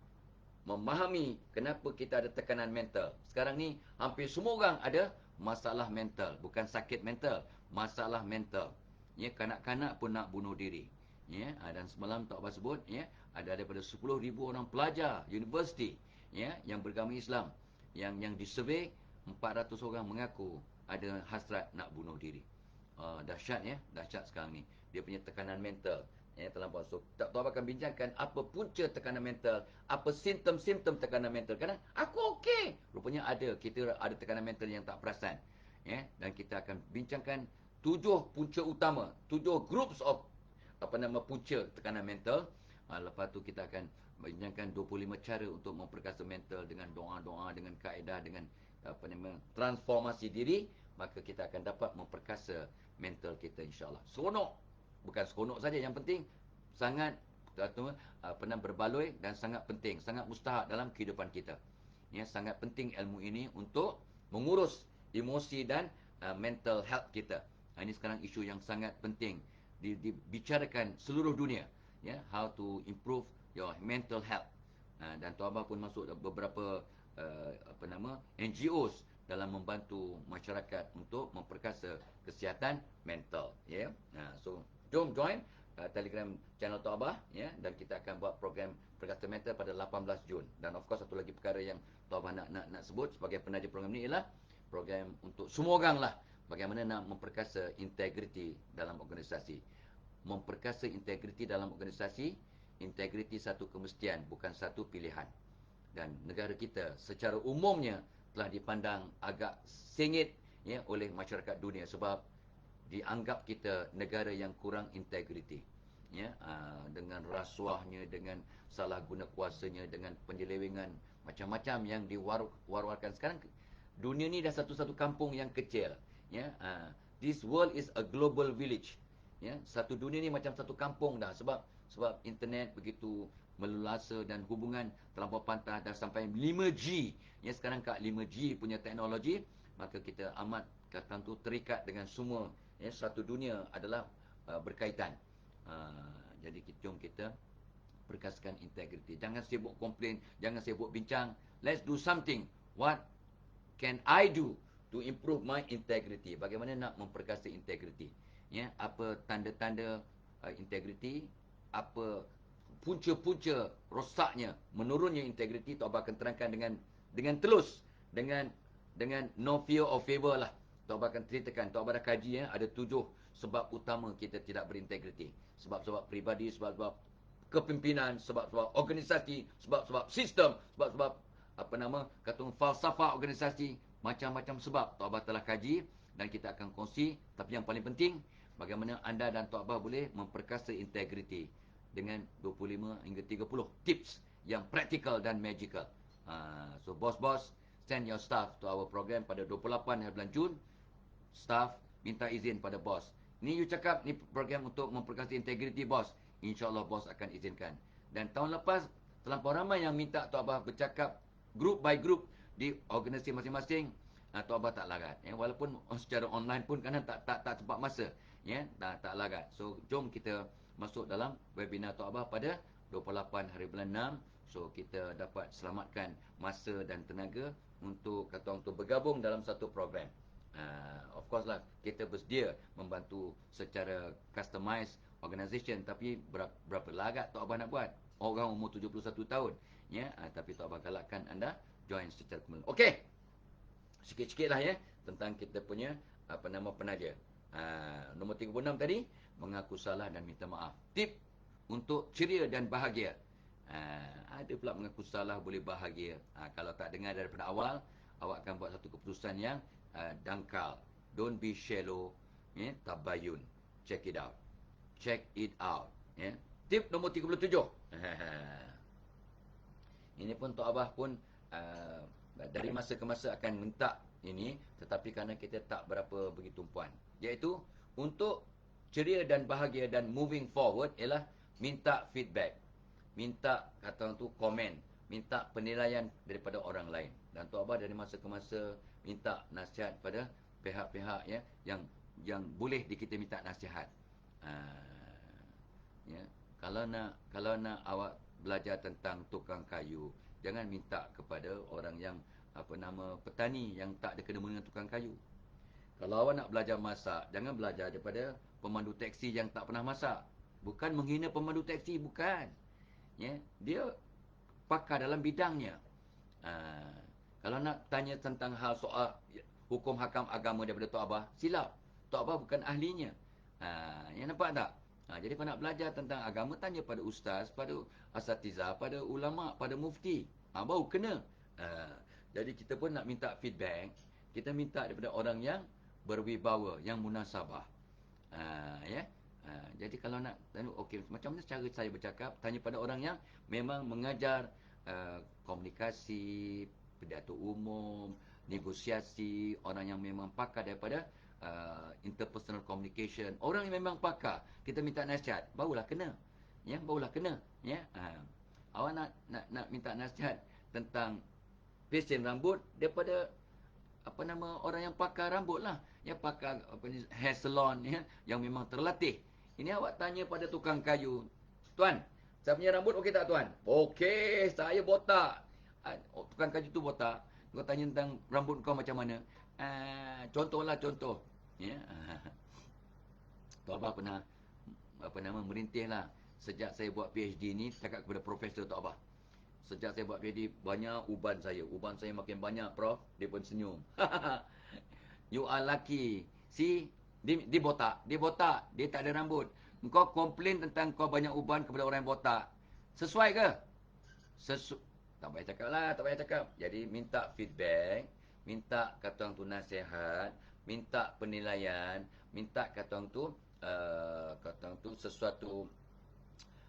memahami kenapa kita ada tekanan mental. Sekarang ni hampir semua orang ada masalah mental, bukan sakit mental, masalah mental. Ya, kanak-kanak pun nak bunuh diri. Ya, dan semalam Tok Abah sebut, ya, ada daripada 10,000 orang pelajar universiti, ya, yang beragama Islam, yang disurvey, 400 orang mengaku ada hasrat nak bunuh diri. Dahsyat, ya, dahsyat sekarang ni. Dia punya tekanan mental, ya, terlampau. So, Tok Abah akan bincangkan apa punca tekanan mental, apa simptom-simptom tekanan mental. Kadang aku okey, rupanya kita ada tekanan mental yang tak perasan, ya. Dan kita akan bincangkan 7 punca utama, 7 groups of punca tekanan mental. Lepas tu kita akan bincangkan 25 cara untuk memperkasa mental dengan doa-doa, dengan kaedah, dengan transformasi diri, maka kita akan dapat memperkasa mental kita, insya-Allah. Seronok. Bukan seronok saja, yang penting sangat berbaloi dan sangat penting, sangat mustahak dalam kehidupan kita. Ya, sangat penting ilmu ini untuk mengurus emosi dan mental health kita. Ini sekarang isu yang sangat penting dibicarakan seluruh dunia, ya, how to improve your mental health. Dan Tok Abah pun masuk beberapa NGOs dalam membantu masyarakat untuk memperkasa kesihatan mental. Ya, so jom join Telegram channel Tok Abah, ya, dan kita akan buat program perkasa mental pada 18 Jun. Dan of course satu lagi perkara yang Tok Abah nak sebut sebagai penaja program ni ialah program untuk semua orang lah, bagaimana nak memperkasa integriti dalam organisasi. Memperkasa integriti dalam organisasi, integriti satu kemestian, bukan satu pilihan. Dan negara kita secara umumnya telah dipandang agak sengit, ya, oleh masyarakat dunia sebab dianggap kita negara yang kurang integriti, ya, dengan rasuahnya, dengan salah guna kuasanya, dengan penyelewengan macam-macam yang diwar-warkan. Sekarang dunia ni dah satu-satu kampung yang kecil, ya. This world is a global village, ya. Satu dunia ni macam satu kampung dah, sebab internet begitu melulasa dan hubungan terlampau pantah, dah sampai 5G, ya. Sekarang kat 5G punya teknologi, maka kita amat kata tu terikat dengan semua, ya. Satu dunia adalah berkaitan. Jadi jom kita perkasakan integriti. Jangan sibuk komplain, jangan sibuk bincang. Let's do something. What can I do to improve my integrity? Bagaimana nak memperkasa integriti? Ya, apa tanda-tanda integriti? Apa punca-punca rosaknya, menurunnya integriti? Tok Abah akan terangkan dengan telus, dengan no fear of favor lah. Tok Abah akan ceritakan. Tok Abah dah kaji, ya, ada 7 sebab utama kita tidak berintegriti. Sebab-sebab peribadi, sebab-sebab kepimpinan, sebab-sebab organisasi, sebab-sebab sistem, sebab-sebab falsafah organisasi, macam-macam sebab Tok Abah telah kaji dan kita akan kongsi. Tapi yang paling penting, bagaimana anda dan Tok Abah boleh memperkasa integriti dengan 25 hingga 30 tips yang praktikal dan magical. So bos-bos, send your staff to our program pada 28 hari bulan Jun. Staff minta izin pada bos. Ni you cakap ni program untuk memperkasa integriti bos. InsyaAllah bos akan izinkan. Dan tahun lepas terlampau ramai yang minta Tok Abah bercakap group by group di organisasi masing-masing. Tok Abah tak larat, ya. Walaupun secara online pun kadang tak sempat masa, ya, tak larat. So jom kita masuk dalam webinar Tok Abah pada 28 hari bulan 6. So kita dapat selamatkan masa dan tenaga untuk bergabung dalam satu program. Of course lah, kita bersedia membantu secara customize organisation, tapi berapa larat Tok Abah nak buat? Orang umur 71 tahun, ya. Tapi Tok Abah galakkan anda join secara kumul. Okey, sikit-sikit lah, ya, tentang kita punya penaja. Nombor 36 tadi, mengaku salah dan minta maaf. Tip untuk ceria dan bahagia. Ada pula mengaku salah boleh bahagia. Kalau tak dengar daripada awal, awak akan buat satu keputusan yang dangkal. Don't be shallow, ya. Tabayun. Check it out. Check it out, ya. Tip nombor 37. Ini pun Tok Abah pun dari masa ke masa akan minta ini, tetapi kerana kita tak berapa begitu puan. Iaitu untuk ceria dan bahagia dan moving forward ialah minta feedback. Minta komen, minta penilaian daripada orang lain. Dan Tok Abah dari masa ke masa minta nasihat pada pihak-pihak, ya, yang boleh kita minta nasihat. Ya, kalau nak awak belajar tentang tukang kayu, jangan minta kepada orang yang petani yang tak ada kena dengan tukang kayu. Kalau awak nak belajar masak, jangan belajar daripada pemandu teksi yang tak pernah masak. Bukan menghina pemandu teksi, bukan. Ya, dia pakar dalam bidangnya. Kalau nak tanya tentang hal soal hukum hakam agama daripada Tok Abah, silap. Tok Abah bukan ahlinya. Yang nampak tak? Jadi kalau nak belajar tentang agama, tanya pada ustaz, pada asatizah, pada ulama, pada mufti. Baru kena. Jadi kita pun nak minta feedback. Kita minta daripada orang yang berwibawa, yang munasabah. Ya. Jadi kalau nak tanya, okey, macam mana cara saya bercakap, tanya pada orang yang memang mengajar komunikasi, pidato umum, negosiasi, orang yang memang pakar daripada interpersonal communication, orang yang memang pakar. Kita minta nasihat, barulah kena. Ya, barulah kena, ya. Awak nak minta nasihat tentang pesen rambut daripada orang yang pakar rambut lah, ya, pakar hair salon, ya, yang memang terlatih. Ini awak tanya pada tukang kayu, tuan, saya punya rambut okey tak tuan? Okey, saya botak. Tukang kayu tu botak. Kau tanya tentang rambut kau macam mana. Contohlah contoh. Ya. Tok Abah pernah merintih lah. Sejak saya buat PhD ni, cakap kepada Profesor Tok Abah. Sejak saya buat PhD, banyak uban saya. Uban saya makin banyak, Prof. Dia pun senyum. You are lucky. See, dia botak. Dia botak. Dia tak ada rambut. Kau komplain tentang kau banyak uban kepada orang yang botak. Sesuai ke? Tak payah cakap lah. Tak payah cakap. Jadi, minta feedback. Minta kata orang tu nasihat. Minta penilaian. Minta kata orang tu sesuatu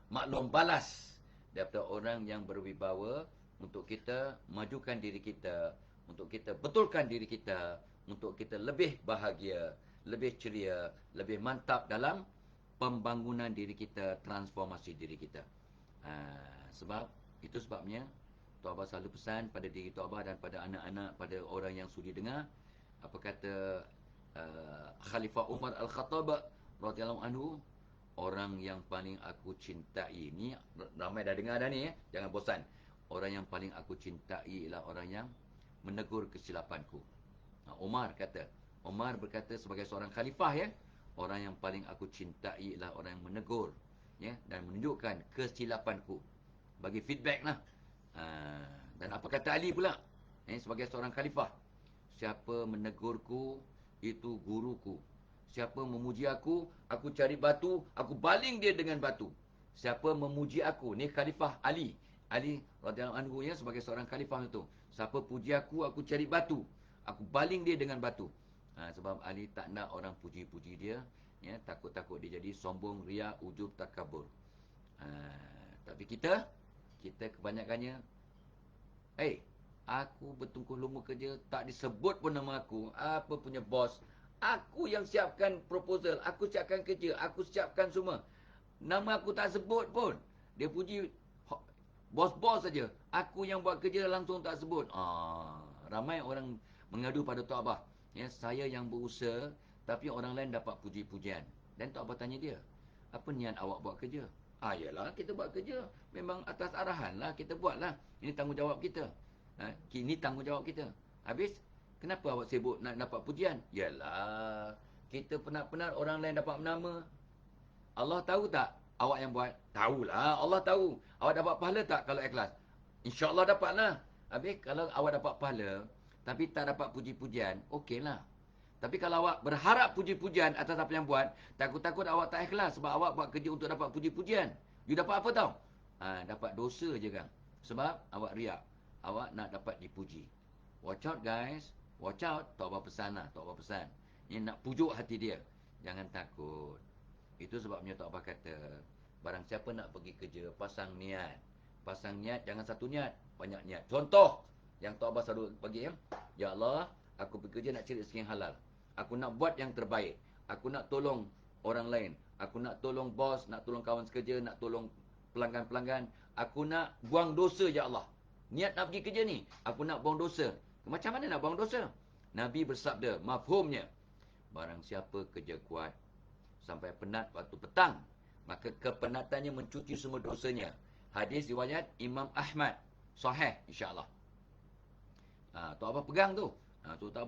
maklum balas daripada orang yang berwibawa untuk kita majukan diri kita, untuk kita betulkan diri kita, untuk kita lebih bahagia, lebih ceria, lebih mantap dalam pembangunan diri kita, transformasi diri kita. Sebab itu sebabnya Tok Abah selalu pesan pada diri Tok Abah dan pada anak-anak, pada orang yang sudi dengar, apa kata Khalifah Umar Al-Khattab radhiyallahu anhu, orang yang paling aku cintai. Ni ramai dah dengar dah ni, jangan bosan. Orang yang paling aku cintai ialah orang yang menegur kesilapanku. Umar berkata sebagai seorang khalifah, ya, orang yang paling aku cintai ialah orang yang menegur, ya, dan menunjukkan kesilapanku, bagi feedback lah. Dan apa kata Ali pula, sebagai seorang khalifah, siapa menegurku itu guruku. Siapa memuji aku cari batu, aku baling dia dengan batu. Siapa memuji aku, ni Khalifah Ali radhiyallahu anhu, ya, sebagai seorang khalifah itu. Siapa puji aku cari batu, aku baling dia dengan batu. Sebab Ali tak nak orang puji-puji dia, ya, takut-takut dia jadi sombong, riya, ujub, takabur. Tapi kita kebanyakannya, aku bertungkuh lumu kerja, tak disebut pun nama aku. Apa punya bos? Aku yang siapkan proposal, aku siapkan kerja, aku siapkan semua. Nama aku tak sebut pun. Dia puji bos-bos saja. Aku yang buat kerja langsung tak sebut. Ramai orang mengadu pada Tok Abah. Ya, saya yang berusaha, tapi orang lain dapat puji-pujian. Dan Tok Abah tanya dia, apa niat awak buat kerja? Yalah, kita buat kerja. Memang atas arahan lah, kita buat lah. Ini tanggungjawab kita. Ini tanggungjawab kita. Habis, kenapa awak sibuk nak dapat pujian? Yalah, kita penat-penat orang lain dapat nama. Allah tahu tak awak yang buat? Tahulah, Allah tahu. Awak dapat pahala tak kalau ikhlas? InsyaAllah dapatlah. Habis kalau awak dapat pahala, tapi tak dapat puji-pujian, okeylah. Tapi kalau awak berharap puji-pujian atas apa yang buat, takut-takut awak tak ikhlas sebab awak buat kerja untuk dapat puji-pujian. You dapat apa tau? Dapat dosa je kan. Sebab awak riak. Awak nak dapat dipuji. Watch out guys. Watch out. Tok Abah pesan lah. Tok Abah pesan. Ini nak pujuk hati dia. Jangan takut. Itu sebabnya Tok Abah kata, barang siapa nak pergi kerja, pasang niat. Pasang niat, jangan satu niat. Banyak niat. Contoh yang Tok Abah selalu bagi, ya Allah, aku pergi kerja nak cari rezeki yang halal. Aku nak buat yang terbaik. Aku nak tolong orang lain. Aku nak tolong bos, nak tolong kawan sekerja, nak tolong pelanggan-pelanggan. Aku nak buang dosa, ya Allah. Niat nak pergi kerja ni, aku nak buang dosa. Macam mana nak buang dosa? Nabi bersabda, mafhumnya, barang siapa kerja kuat sampai penat waktu petang, maka kepenatannya mencuci semua dosanya. Hadis riwayat Imam Ahmad, sahih insya-Allah. Tok Abah pegang tu. Tok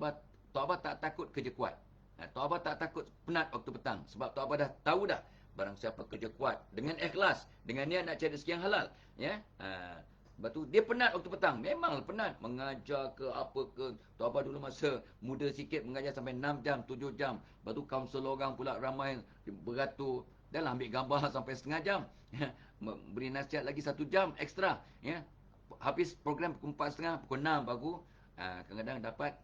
Abah tak takut kerja kuat. Tok Abah tak takut penat waktu petang. Sebab Tok Abah dah tahu dah, barang siapa kerja kuat dengan ikhlas, dengan niat nak cari rezeki yang halal, ya. Lepas tu dia penat waktu petang. Memanglah penat. Mengajar ke apa ke. Tok Abah dulu masa muda sikit mengajar sampai 6 jam, 7 jam. Lepas tu kaunselor orang pula ramai beratur. Dan ambil gambar sampai setengah jam. Beri nasihat lagi 1 jam ekstra. Ya. Habis program pukul 4.30, pukul 6 baru kadang-kadang dapat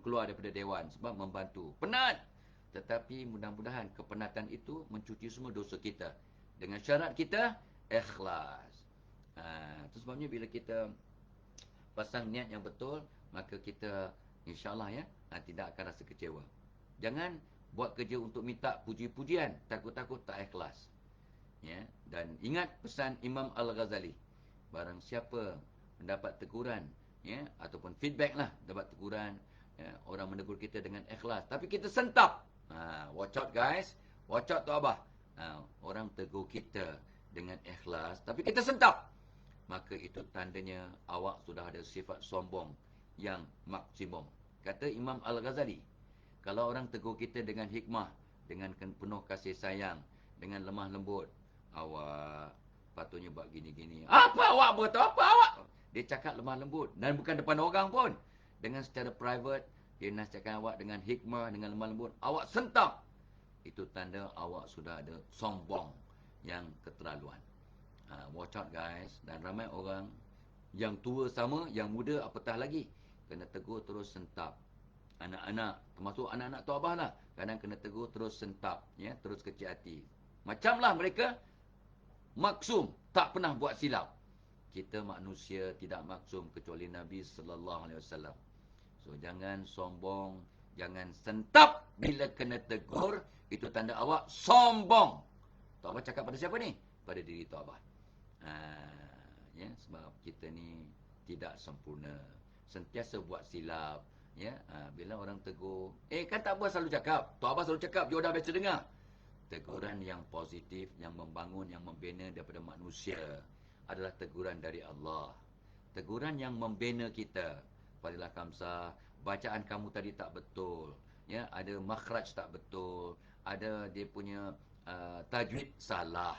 keluar daripada dewan. Sebab membantu. Penat. Tetapi mudah-mudahan kepenatan itu mencuci semua dosa kita. Dengan syarat kita ikhlas. Itu sebabnya bila kita pasang niat yang betul, maka kita insya-Allah, ya, tidak akan rasa kecewa. Jangan buat kerja untuk minta puji-pujian, takut-takut tak ikhlas. Ya, dan ingat pesan Imam Al-Ghazali, barang siapa mendapat teguran, ya, ataupun feedback lah, dapat teguran, ya, orang menegur kita dengan ikhlas, tapi kita sentap. Watch out guys, watch out Tok Abah. Orang tegur kita dengan ikhlas, tapi kita sentap, maka itu tandanya awak sudah ada sifat sombong. yang maksimum. Kata Imam Al-Ghazali, kalau orang tegur kita dengan hikmah, dengan penuh kasih sayang, dengan lemah lembut, awak patutnya buat gini-gini. Apa awak buat apa awak? Dia cakap lemah lembut. Dan bukan depan orang pun. Dengan secara private, dia nasihatkan awak dengan hikmah, dengan lemah lembut. Awak sentak. Itu tanda awak sudah ada sombong yang keterlaluan. Watch out guys. Dan ramai orang yang tua sama, yang muda apatah lagi, kena tegur terus sentap. Anak-anak, termasuk anak-anak Tuabah lah, kadang kena tegur terus sentap, ya, terus kecil hati. Macamlah mereka maksum, tak pernah buat silap. Kita manusia tidak maksum kecuali Nabi sallallahu alaihi wasallam. So jangan sombong, jangan sentap bila kena tegur, itu tanda awak sombong. Tuabah cakap pada siapa ni? Pada diri Tuabah. Ya, sebab kita ni tidak sempurna, sentiasa buat silap, ya. Bila orang tegur, kan tak apa selalu cakap. Tuabah selalu cakap, dia dah biasa dengar. Teguran yang positif, yang membangun, yang membina daripada manusia adalah teguran dari Allah. Teguran yang membina kita, Fadilah Kamsah, bacaan kamu tadi tak betul, ya, ada makhraj tak betul, ada dia punya tajwid salah.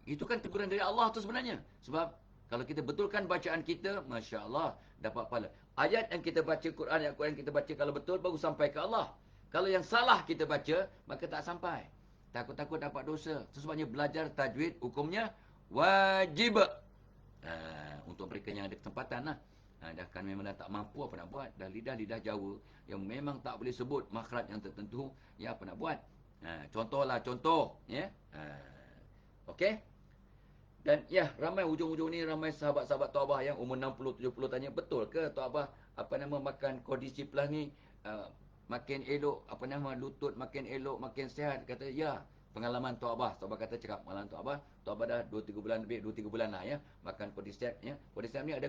Itu kan teguran dari Allah tu sebenarnya. Sebab kalau kita betulkan bacaan kita, Masya Allah, dapat pahala. Ayat yang kita baca, Quran yang kita baca, kalau betul, baru sampai ke Allah. Kalau yang salah kita baca, maka tak sampai. Takut-takut dapat dosa. Sebabnya belajar tajwid, hukumnya wajib. Untuk mereka yang ada kesempatan lah. Dah kan memang dah tak mampu, apa nak buat. Dah lidah Jawa yang memang tak boleh sebut makhraj yang tertentu, ya, apa nak buat. Contohlah, contoh, ya. Okey. Dan ya, ramai ujung-ujung ni, ramai sahabat-sahabat Tuabah yang umur 60-70 tanya, betul ke Tuabah makan kondisi plus ni makin elok, lutut makin elok, makin sihat? Kata ya, pengalaman Tuabah kata cakap pengalaman Tuabah dah 2-3 bulan lebih, 2-3 bulan lah, ya, makan cordyceps, ya. Cordyceps ni ada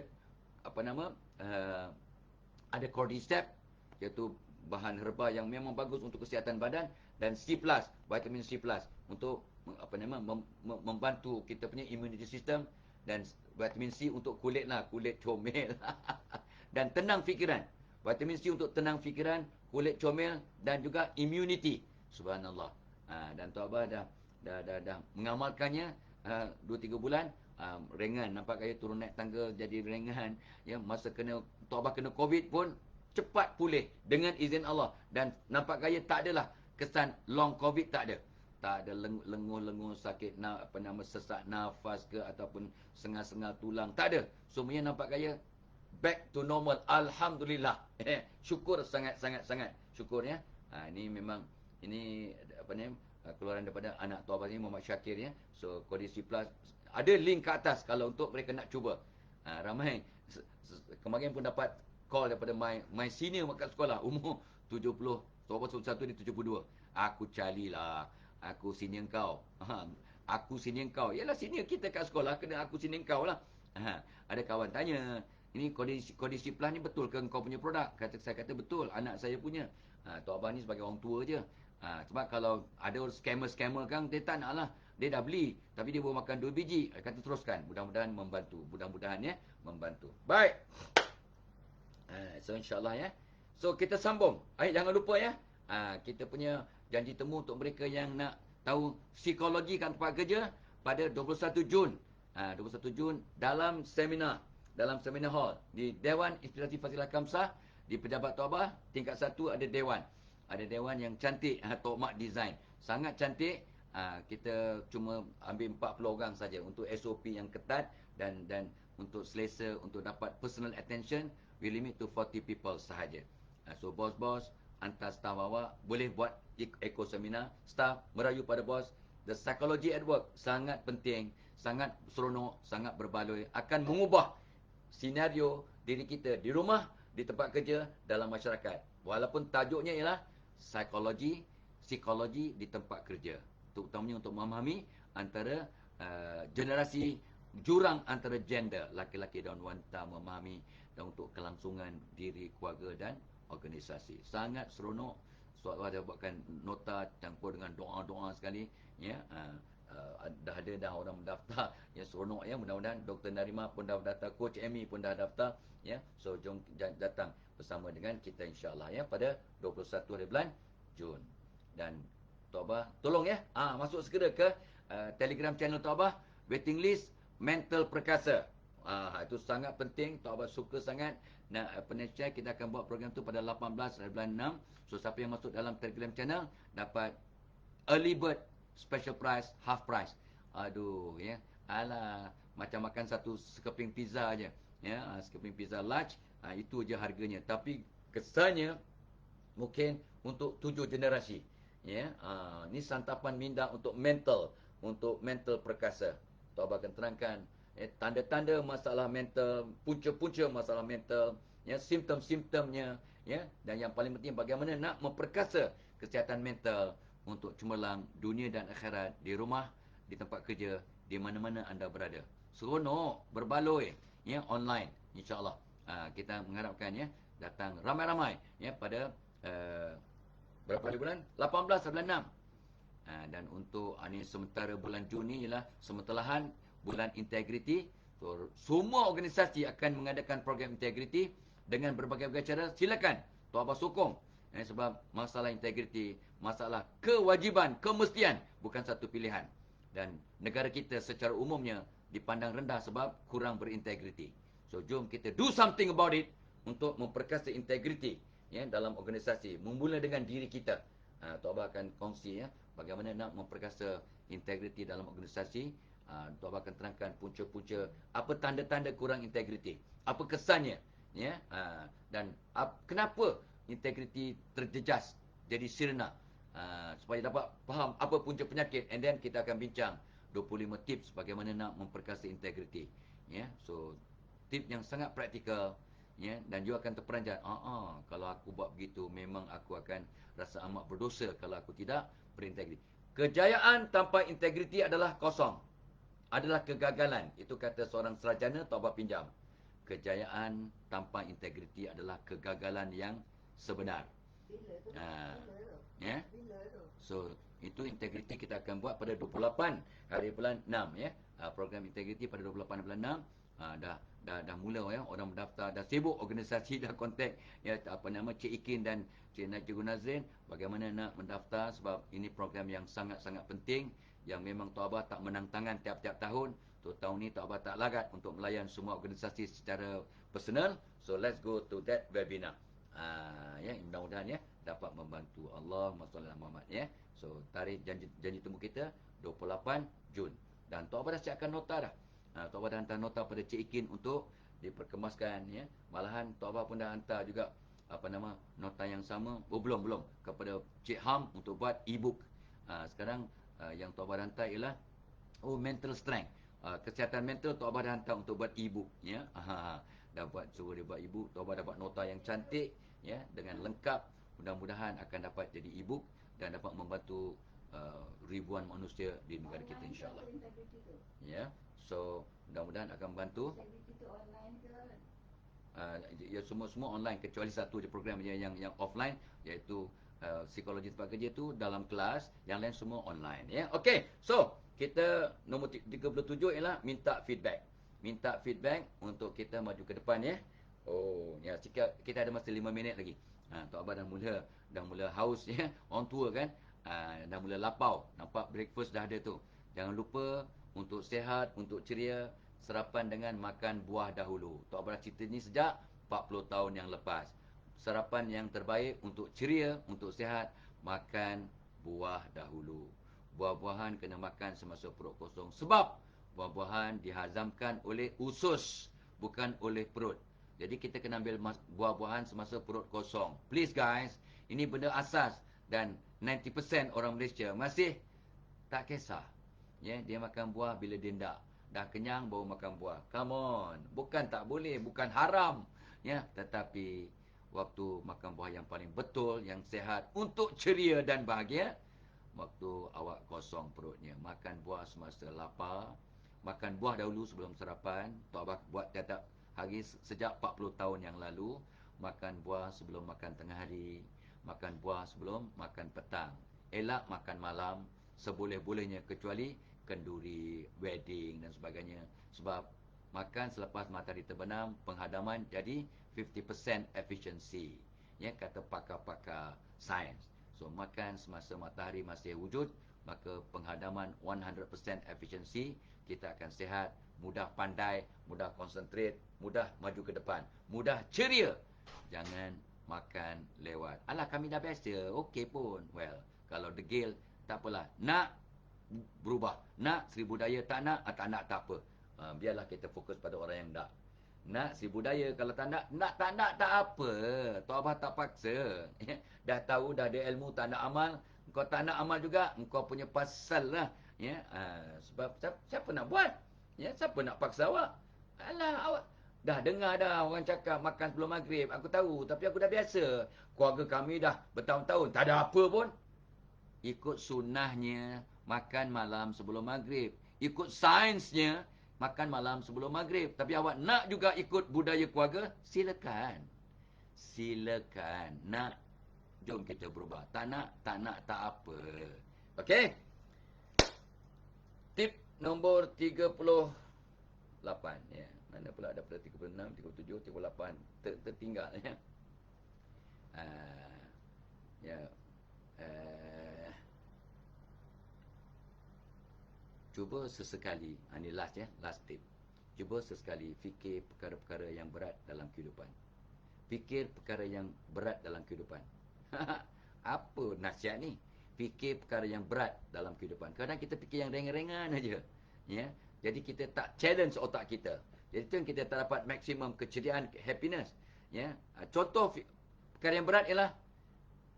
ada cordyceps, iaitu bahan herba yang memang bagus untuk kesihatan badan, dan C+, vitamin C+, untuk membantu kita punya immunity system, dan vitamin C untuk kulit lah, kulit comel. Dan tenang fikiran. Vitamin C untuk tenang fikiran, kulit comel, dan juga immunity. Subhanallah. Dan Tuabah dah mengamalkannya 2-3 bulan, ringan, nampak gaya turun naik tangga jadi ringan, ya. Masa Tuabah kena COVID pun cepat pulih dengan izin Allah, dan nampak gaya tak adalah kesan long COVID, tak ada. Tak ada lenguh-lenguh sakit, sesak nafas ke, ataupun sengal-sengal tulang, tak ada. Semuanya nampak gaya back to normal. Alhamdulillah. Syukur sangat-sangat syukur, ya. Ini memang keluaran daripada anak Tuabah ni, Muhammad Syakir, ya. So kondisi plus ada link ke atas kalau untuk mereka nak cuba. Ramai kemarin pun dapat call daripada my senior kat sekolah, umur 70, Tuabah 1 ni 72. Aku calilah, aku senior kau. Aku senior kau. Yalah, senior kita kat sekolah, kena aku senior kau lah. Ada kawan tanya, ini kondisi plus ni betul ke kau punya produk? Saya kata betul, anak saya punya. Tuabah ni sebagai orang tua je. Sebab kalau ada scammer kan, dia tak nak lah. Dia dah beli, tapi dia baru makan 2 biji. Kata teruskan, mudah-mudahan membantu. Mudah-mudahan, ya, membantu. Baik. So insyaAllah, ya. So kita sambung. Jangan lupa, ya. Kita punya janji temu untuk mereka yang nak tahu psikologi kat tempat kerja pada 21 Jun. 21 Jun dalam seminar hall di Dewan Inspirasi Fadilah Kamsah di Pejabat Tuabah tingkat 1. Ada dewan yang cantik, Tok Mak Design. Sangat cantik. Kita cuma ambil 40 orang saja untuk SOP yang ketat, dan untuk selesa, untuk dapat personal attention, we limit to 40 people sahaja. So bos-bos, hantar staff awak, boleh buat eco seminar, staff merayu pada bos. The psychology at work sangat penting, sangat seronok, sangat berbaloi, akan mengubah senario diri kita di rumah, di tempat kerja, dalam masyarakat. Walaupun tajuknya ialah psikologi di tempat kerja, terutamanya untuk memahami antara generasi, jurang antara gender, laki-laki dan wanita, memahami, dan untuk kelangsungan diri, keluarga dan organisasi. Sangat seronok. Suatu ada buatkan nota campur dengan doa-doa sekali, ya. dah ada dah orang mendaftar. Ya, seronok ya, mudah-mudahan Dr. Narima pun dah daftar, Coach Amy pun dah daftar ya. So jom datang bersama dengan kita insya-Allah ya pada 21 hari bulan Jun. Dan Tok Abah tolong ya, masuk segera ke Telegram channel Tok Abah, waiting list mental perkasa. Itu sangat penting. Tok Abah suka sangat. Nah, penetrasi kita akan buat program tu pada 18 hari bulan 6. So siapa yang masuk dalam Telegram channel dapat early bird special price, half price. Aduh ya. Alah, macam makan satu sekeping pizza aja. Ya, sekeping pizza large, itu aja harganya. Tapi kesannya mungkin untuk 7 generasi. Ya, ni santapan minda untuk mental perkasa. Tok Abah akan terangkan tanda-tanda masalah mental, punca-punca masalah mental, ya, simptom-simptomnya, ya, dan yang paling penting bagaimana nak memperkasa kesihatan mental untuk cemerlang dunia dan akhirat di rumah, di tempat kerja, di mana-mana anda berada. Seronok, berbaloi, ya, online, insya-Allah. Kita mengharapkan ya datang ramai-ramai ya pada berapa hari bulan? 18 bulan 6. Dan untuk ini sementara bulan Jun ni ialah sementelahan bulan integriti. So, semua organisasi akan mengadakan program integriti dengan berbagai-bagai cara. Silakan Tok Abah sokong. Sebab masalah integriti, masalah kewajiban, kemestian, bukan satu pilihan. Dan negara kita secara umumnya dipandang rendah sebab kurang berintegriti. So jom kita do something about it untuk memperkasa integriti ya dalam organisasi, memula dengan diri kita. Tok Abah akan kongsi ya bagaimana nak memperkasa integriti dalam organisasi. Tok Abah akan terangkan punca-punca apa tanda-tanda kurang integriti, apa kesannya ya, dan kenapa integriti terjejas jadi sirna, supaya dapat faham apa punca penyakit. And then kita akan bincang 25 tips bagaimana nak memperkasa integriti ya. So tip yang sangat praktikal ya, dan juga akan terperanjat. Kalau aku buat begitu memang aku akan rasa amat berdosa kalau aku tidak berintegriti. Kejayaan tanpa integriti adalah kosong, adalah kegagalan. Itu kata seorang sarjana Tok Abah pinjam. Kejayaan tanpa integriti adalah kegagalan yang sebenar. Ya. So itu integriti kita akan buat pada 28 hari bulan 6 ya. Program integriti pada 28 bulan 6. Dah mula ya, orang mendaftar, dah sibuk organisasi, dah kontak ya Cik Ikin dan Cik Najib Nazrin bagaimana nak mendaftar, sebab ini program yang sangat-sangat penting yang memang Tok Abah tak menang tangan tiap-tiap tahun. Tahun ni Tok Abah tak lagat untuk melayan semua organisasi secara personal. So let's go to that webinar. Ya, mudah-mudahan ya dapat membantu. Allahumma shalli ala Muhammad ya. So tarikh janji temu kita 28 Jun. Dan Tok Abah dah siapkan nota dah. Tok Abah dah hantar nota pada Cik Ikin untuk diperkemaskan ya. Malahan Tok Abah pun dah hantar juga nota yang sama, belum kepada Cik Ham untuk buat e-book. Sekarang yang Tok Abah dah hantar ialah mental strength. Kesihatan mental Tok Abah dah hantar untuk buat e-book ya. Dah buat, suruh dia buat e-book. Tok Abah dapat nota yang cantik ya, dengan lengkap. Mudah-mudahan akan dapat jadi e-book dan dapat membantu ribuan manusia di negara kita insya-Allah. Ya. So mudah-mudahan akan membantu. Ya, semua online kecuali satu je program yang offline, iaitu psikologi tempat kerja tu dalam kelas, yang lain semua online ya. Okey. So kita nombor 37 ialah minta feedback. Minta feedback untuk kita maju ke depan ya. Ya, kita ada masa 5 minit lagi. Tok Abah dah mula haus ya, on tour kan. Dah mula lapau. Nampak breakfast dah ada tu. Jangan lupa untuk sihat, untuk ceria, sarapan dengan makan buah dahulu. Tok Abah cerita ni sejak 40 tahun yang lepas. Sarapan yang terbaik untuk ceria, untuk sihat, makan buah dahulu. Buah-buahan kena makan semasa perut kosong. Sebab buah-buahan dihazamkan oleh usus, bukan oleh perut. Jadi kita kena ambil buah-buahan semasa perut kosong. Please guys, ini benda asas. Dan 90% orang Malaysia masih tak kisah. Ya, dia makan buah bila dia dah kenyang baru makan buah. Come on. Bukan tak boleh, bukan haram. Ya, tetapi waktu makan buah yang paling betul, yang sihat untuk ceria dan bahagia, waktu awak kosong perutnya. Makan buah semasa lapar. Makan buah dahulu sebelum sarapan. Tok Abah buat tiap-tiap hari sejak 40 tahun yang lalu. Makan buah sebelum makan tengah hari. Makan buah sebelum makan petang. Elak makan malam seboleh-bolehnya, kecuali kenduri, wedding dan sebagainya. Sebab makan selepas matahari terbenam, penghadaman jadi 50% efficiency. Ya, kata pakar-pakar sains. So, makan semasa matahari masih wujud, maka penghadaman 100% efficiency, kita akan sihat, mudah pandai, mudah konsentrate, mudah maju ke depan, mudah ceria. Jangan makan lewat. Alah, kami dah biasa, okey pun. Well, kalau degil, tak apalah. Nak berubah. Nak Sri Budaya, tak nak, tak nak tak apa. Biarlah kita fokus pada orang yang nak. Nak Sri Budaya, kalau tak nak, tak nak tak apa. Tok Abah tak paksa. Dah tahu, dah ada ilmu, tak nak amal. Kau tak nak amal juga, kau punya pasal lah. Ya, sebab siapa nak buat? Ya, siapa nak paksa awak? Alah, awak dah dengar dah orang cakap makan sebelum maghrib. Aku tahu, tapi aku dah biasa. Keluarga kami dah bertahun-tahun, tak ada apa pun. Ikut sunnahnya, makan malam sebelum maghrib. Ikut sainsnya, makan malam sebelum maghrib. Tapi awak nak juga ikut budaya keluarga, silakan. Silakan. Nak, jom kita berubah. Tak nak, tak apa. Okey? Tip nombor 38. Ya. Mana pula daripada 36, 37, 38. Tertinggal. Ya. Ya. Cuba sesekali, ini last ya, last tip. Cuba sesekali fikir perkara-perkara yang berat dalam kehidupan. Fikir perkara yang berat dalam kehidupan. Apa nasihat ni? Fikir perkara yang berat dalam kehidupan. Kadang kita fikir yang ringan-ringan aja. Ya. Jadi kita tak challenge otak kita. Jadi itu yang kita tak dapat maksimum keceriaan, happiness. Ya. Contoh perkara yang berat ialah,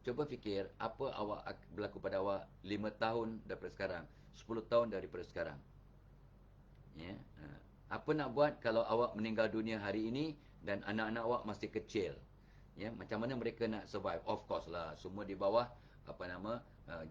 cuba fikir apa awak berlaku pada awak 5 tahun daripada sekarang, 10 tahun daripada sekarang. Ya. Apa nak buat kalau awak meninggal dunia hari ini dan anak-anak awak masih kecil? Ya, macam mana mereka nak survive? Of course lah, semua di bawah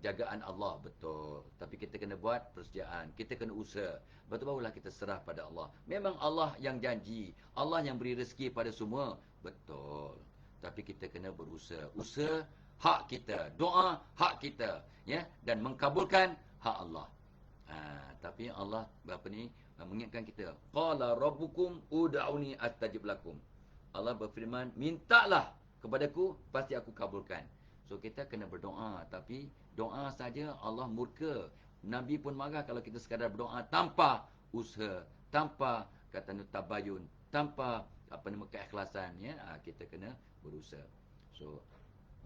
jagaan Allah, betul. Tapi kita kena buat persediaan, kita kena usaha. Betul, barulah kita serah pada Allah. Memang Allah yang janji, Allah yang beri rezeki pada semua, betul. Tapi kita kena berusaha. Usaha hak kita, doa hak kita, ya, dan mengkabulkan hak Allah. Tapi Allah mengingatkan kita, qala rabbukum ud'uni astajib lakum. Allah berfirman, mintalah kepadaku, pasti aku kabulkan. So kita kena berdoa, tapi doa saja Allah murka. Nabi pun marah kalau kita sekadar berdoa tanpa usaha, tanpa kata tabayun, tanpa keikhlasan, ya. Kita kena berusaha. So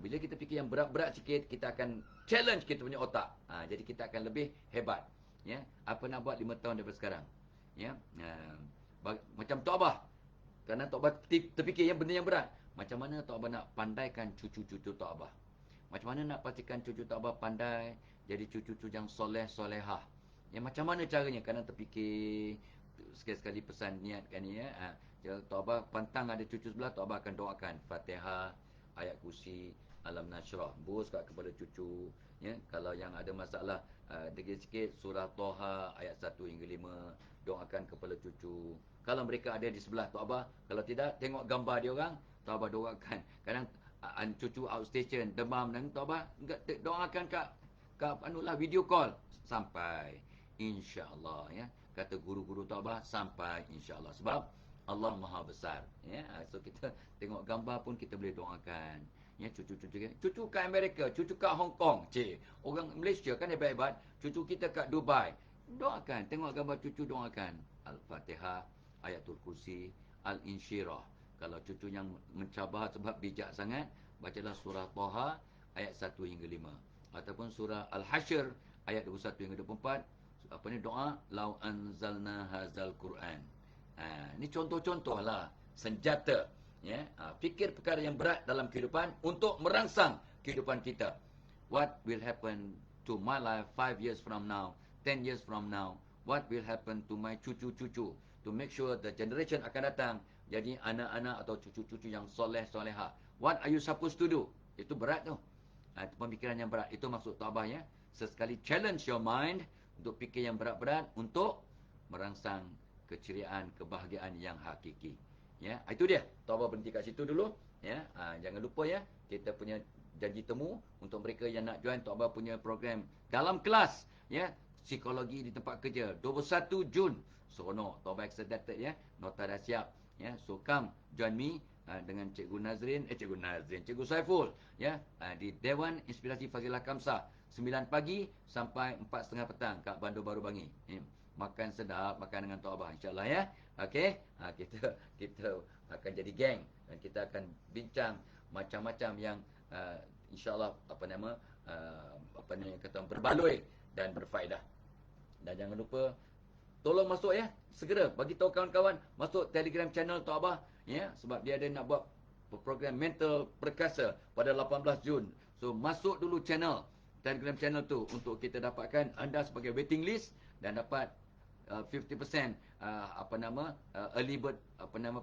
bila kita fikir yang berat-berat sikit, kita akan challenge kita punya otak. Jadi kita akan lebih hebat. Ya, apa nak buat 5 tahun daripada sekarang? Ya, macam Tok Abah. Kerana Tok Abah terfikir yang benda yang berat. Macam mana Tok Abah nak pandaikan cucu-cucu Tok Abah? Macam mana nak pastikan cucu Tok Abah pandai jadi cucu-cucu yang soleh-solehah? Ya, macam mana caranya? Kerana terfikir sekali-sekali pesan niatkan ni, ya. Tok Abah pantang ada cucu sebelah, Tok Abah akan doakan Fatihah, ayat kursi, alam nasrah, bos kat kepada cucu. Ya, kalau yang ada masalah degil sikit, surah Toha ayat 1 hingga 5, doakan kepada cucu. Kalau mereka ada di sebelah Tok Abah, kalau tidak, tengok gambar dia orang, Tok Abah doakan. Kadang cucu outstation demam dan Tok Abah doakan kat video call sampai insya-Allah, ya. Kata guru-guru Tok Abah, sampai insya-Allah. Sebab Allah Maha Besar, ya. So kita tengok gambar pun kita boleh doakan. Ya, cucu kat Amerika, cucu kat Hong Kong. Orang Malaysia kan hebat-hebat, cucu kita kat Dubai. Doakan, tengok gambar cucu, doakan Al-Fatihah, Ayatul Kursi, Al-Insyirah. Kalau cucu yang mencabar sebab bijak sangat, bacalah surah Toha ayat 1 hingga 5. Ataupun surah Al-Hashr ayat 21 hingga 24. Doa lau anzalna hazal Quran. Ini contoh-contoh lah senjata, ya. Fikir perkara yang berat dalam kehidupan untuk merangsang kehidupan kita. What will happen to my life 5 years from now, 10 years from now? What will happen to my cucu-cucu? To make sure the generation akan datang jadi anak-anak atau cucu-cucu yang soleh-solehah. What are you supposed to do? Itu berat tu. Itu pemikiran yang berat. Itu maksud Tok Abah, ya. Sesekali challenge your mind untuk fikir yang berat-berat untuk merangsang keceriaan, kebahagiaan yang hakiki. Ya, itu dia. Tok Abah berhenti kat situ dulu, ya. Jangan lupa, ya, kita punya janji temu untuk mereka yang nak join Tok Abah punya program dalam kelas, ya. psikologi di tempat kerja. 21 Jun. Seronok. Tok Abang accepted ya. Nota dah siap. Ya, so come join me dengan Cikgu Nazrin, Cikgu Saiful ya, di Dewan Inspirasi Fazilah Kamsah 9 pagi sampai 4.30 petang kat Bandar Baru Bangi. Makan sedap, makan dengan Tok Abang insya-Allah ya. Okey, kita akan jadi geng dan kita akan bincang macam-macam yang insya-Allah kata berbaloi dan berfaedah. Dan jangan lupa tolong masuk ya, segera bagi tahu kawan-kawan masuk Telegram channel Tok Abah ya, sebab dia ada nak buat program mental perkasa pada 18 Jun. So masuk dulu channel Telegram channel tu untuk kita dapatkan anda sebagai waiting list dan dapat 50% early bird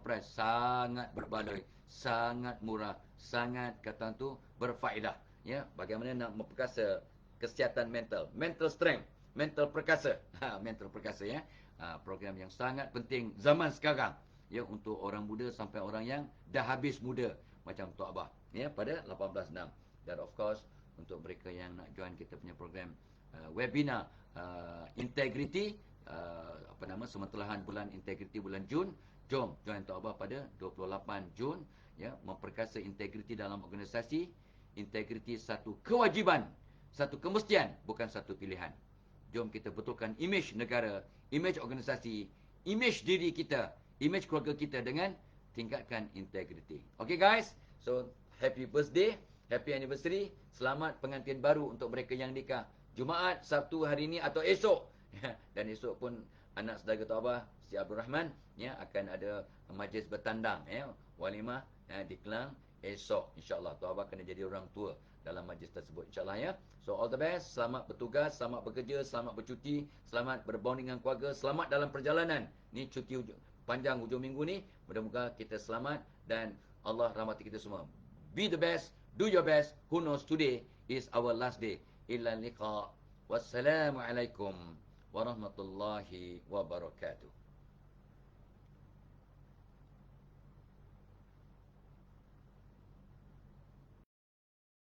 price. Sangat berbaloi, sangat murah, sangat kata tu berfaedah ya. Bagaimana nak memperkasa kesihatan mental strength, mental perkasa. Mental perkasa ya. Program yang sangat penting zaman sekarang ya, untuk orang muda sampai orang yang dah habis muda macam Tok Abah ya, pada 18/6. Dan of course untuk mereka yang nak join kita punya program webinar integrity sementelahan bulan integriti bulan Jun, jom join Tok Abah pada 28 Jun ya. Memperkasa integriti dalam organisasi. Integriti satu kewajiban, satu kemestian, bukan satu pilihan. Jom kita betulkan imej negara, imej organisasi, imej diri kita, imej keluarga kita dengan tingkatkan integriti. Okay guys, so happy birthday, happy anniversary, selamat pengantin baru untuk mereka yang nikah Jumaat, Sabtu hari ini atau esok. Dan esok pun anak saudara Tok Abah, Si Abdul Rahman ya, akan ada majlis bertandang ya, walimah di Kelang esok insya-Allah. Tok Abah kena jadi orang tua dalam majlis tersebut insya-Allah ya. So all the best, selamat bertugas, selamat bekerja, selamat bercuti, selamat berbonding dengan keluarga, selamat dalam perjalanan. Ni cuti panjang hujung minggu ni, mudah-mudahan kita selamat dan Allah rahmati kita semua. Be the best, do your best. Who knows today is our last day. Illa liqa. Wassalamualaikum warahmatullahi wabarakatuh.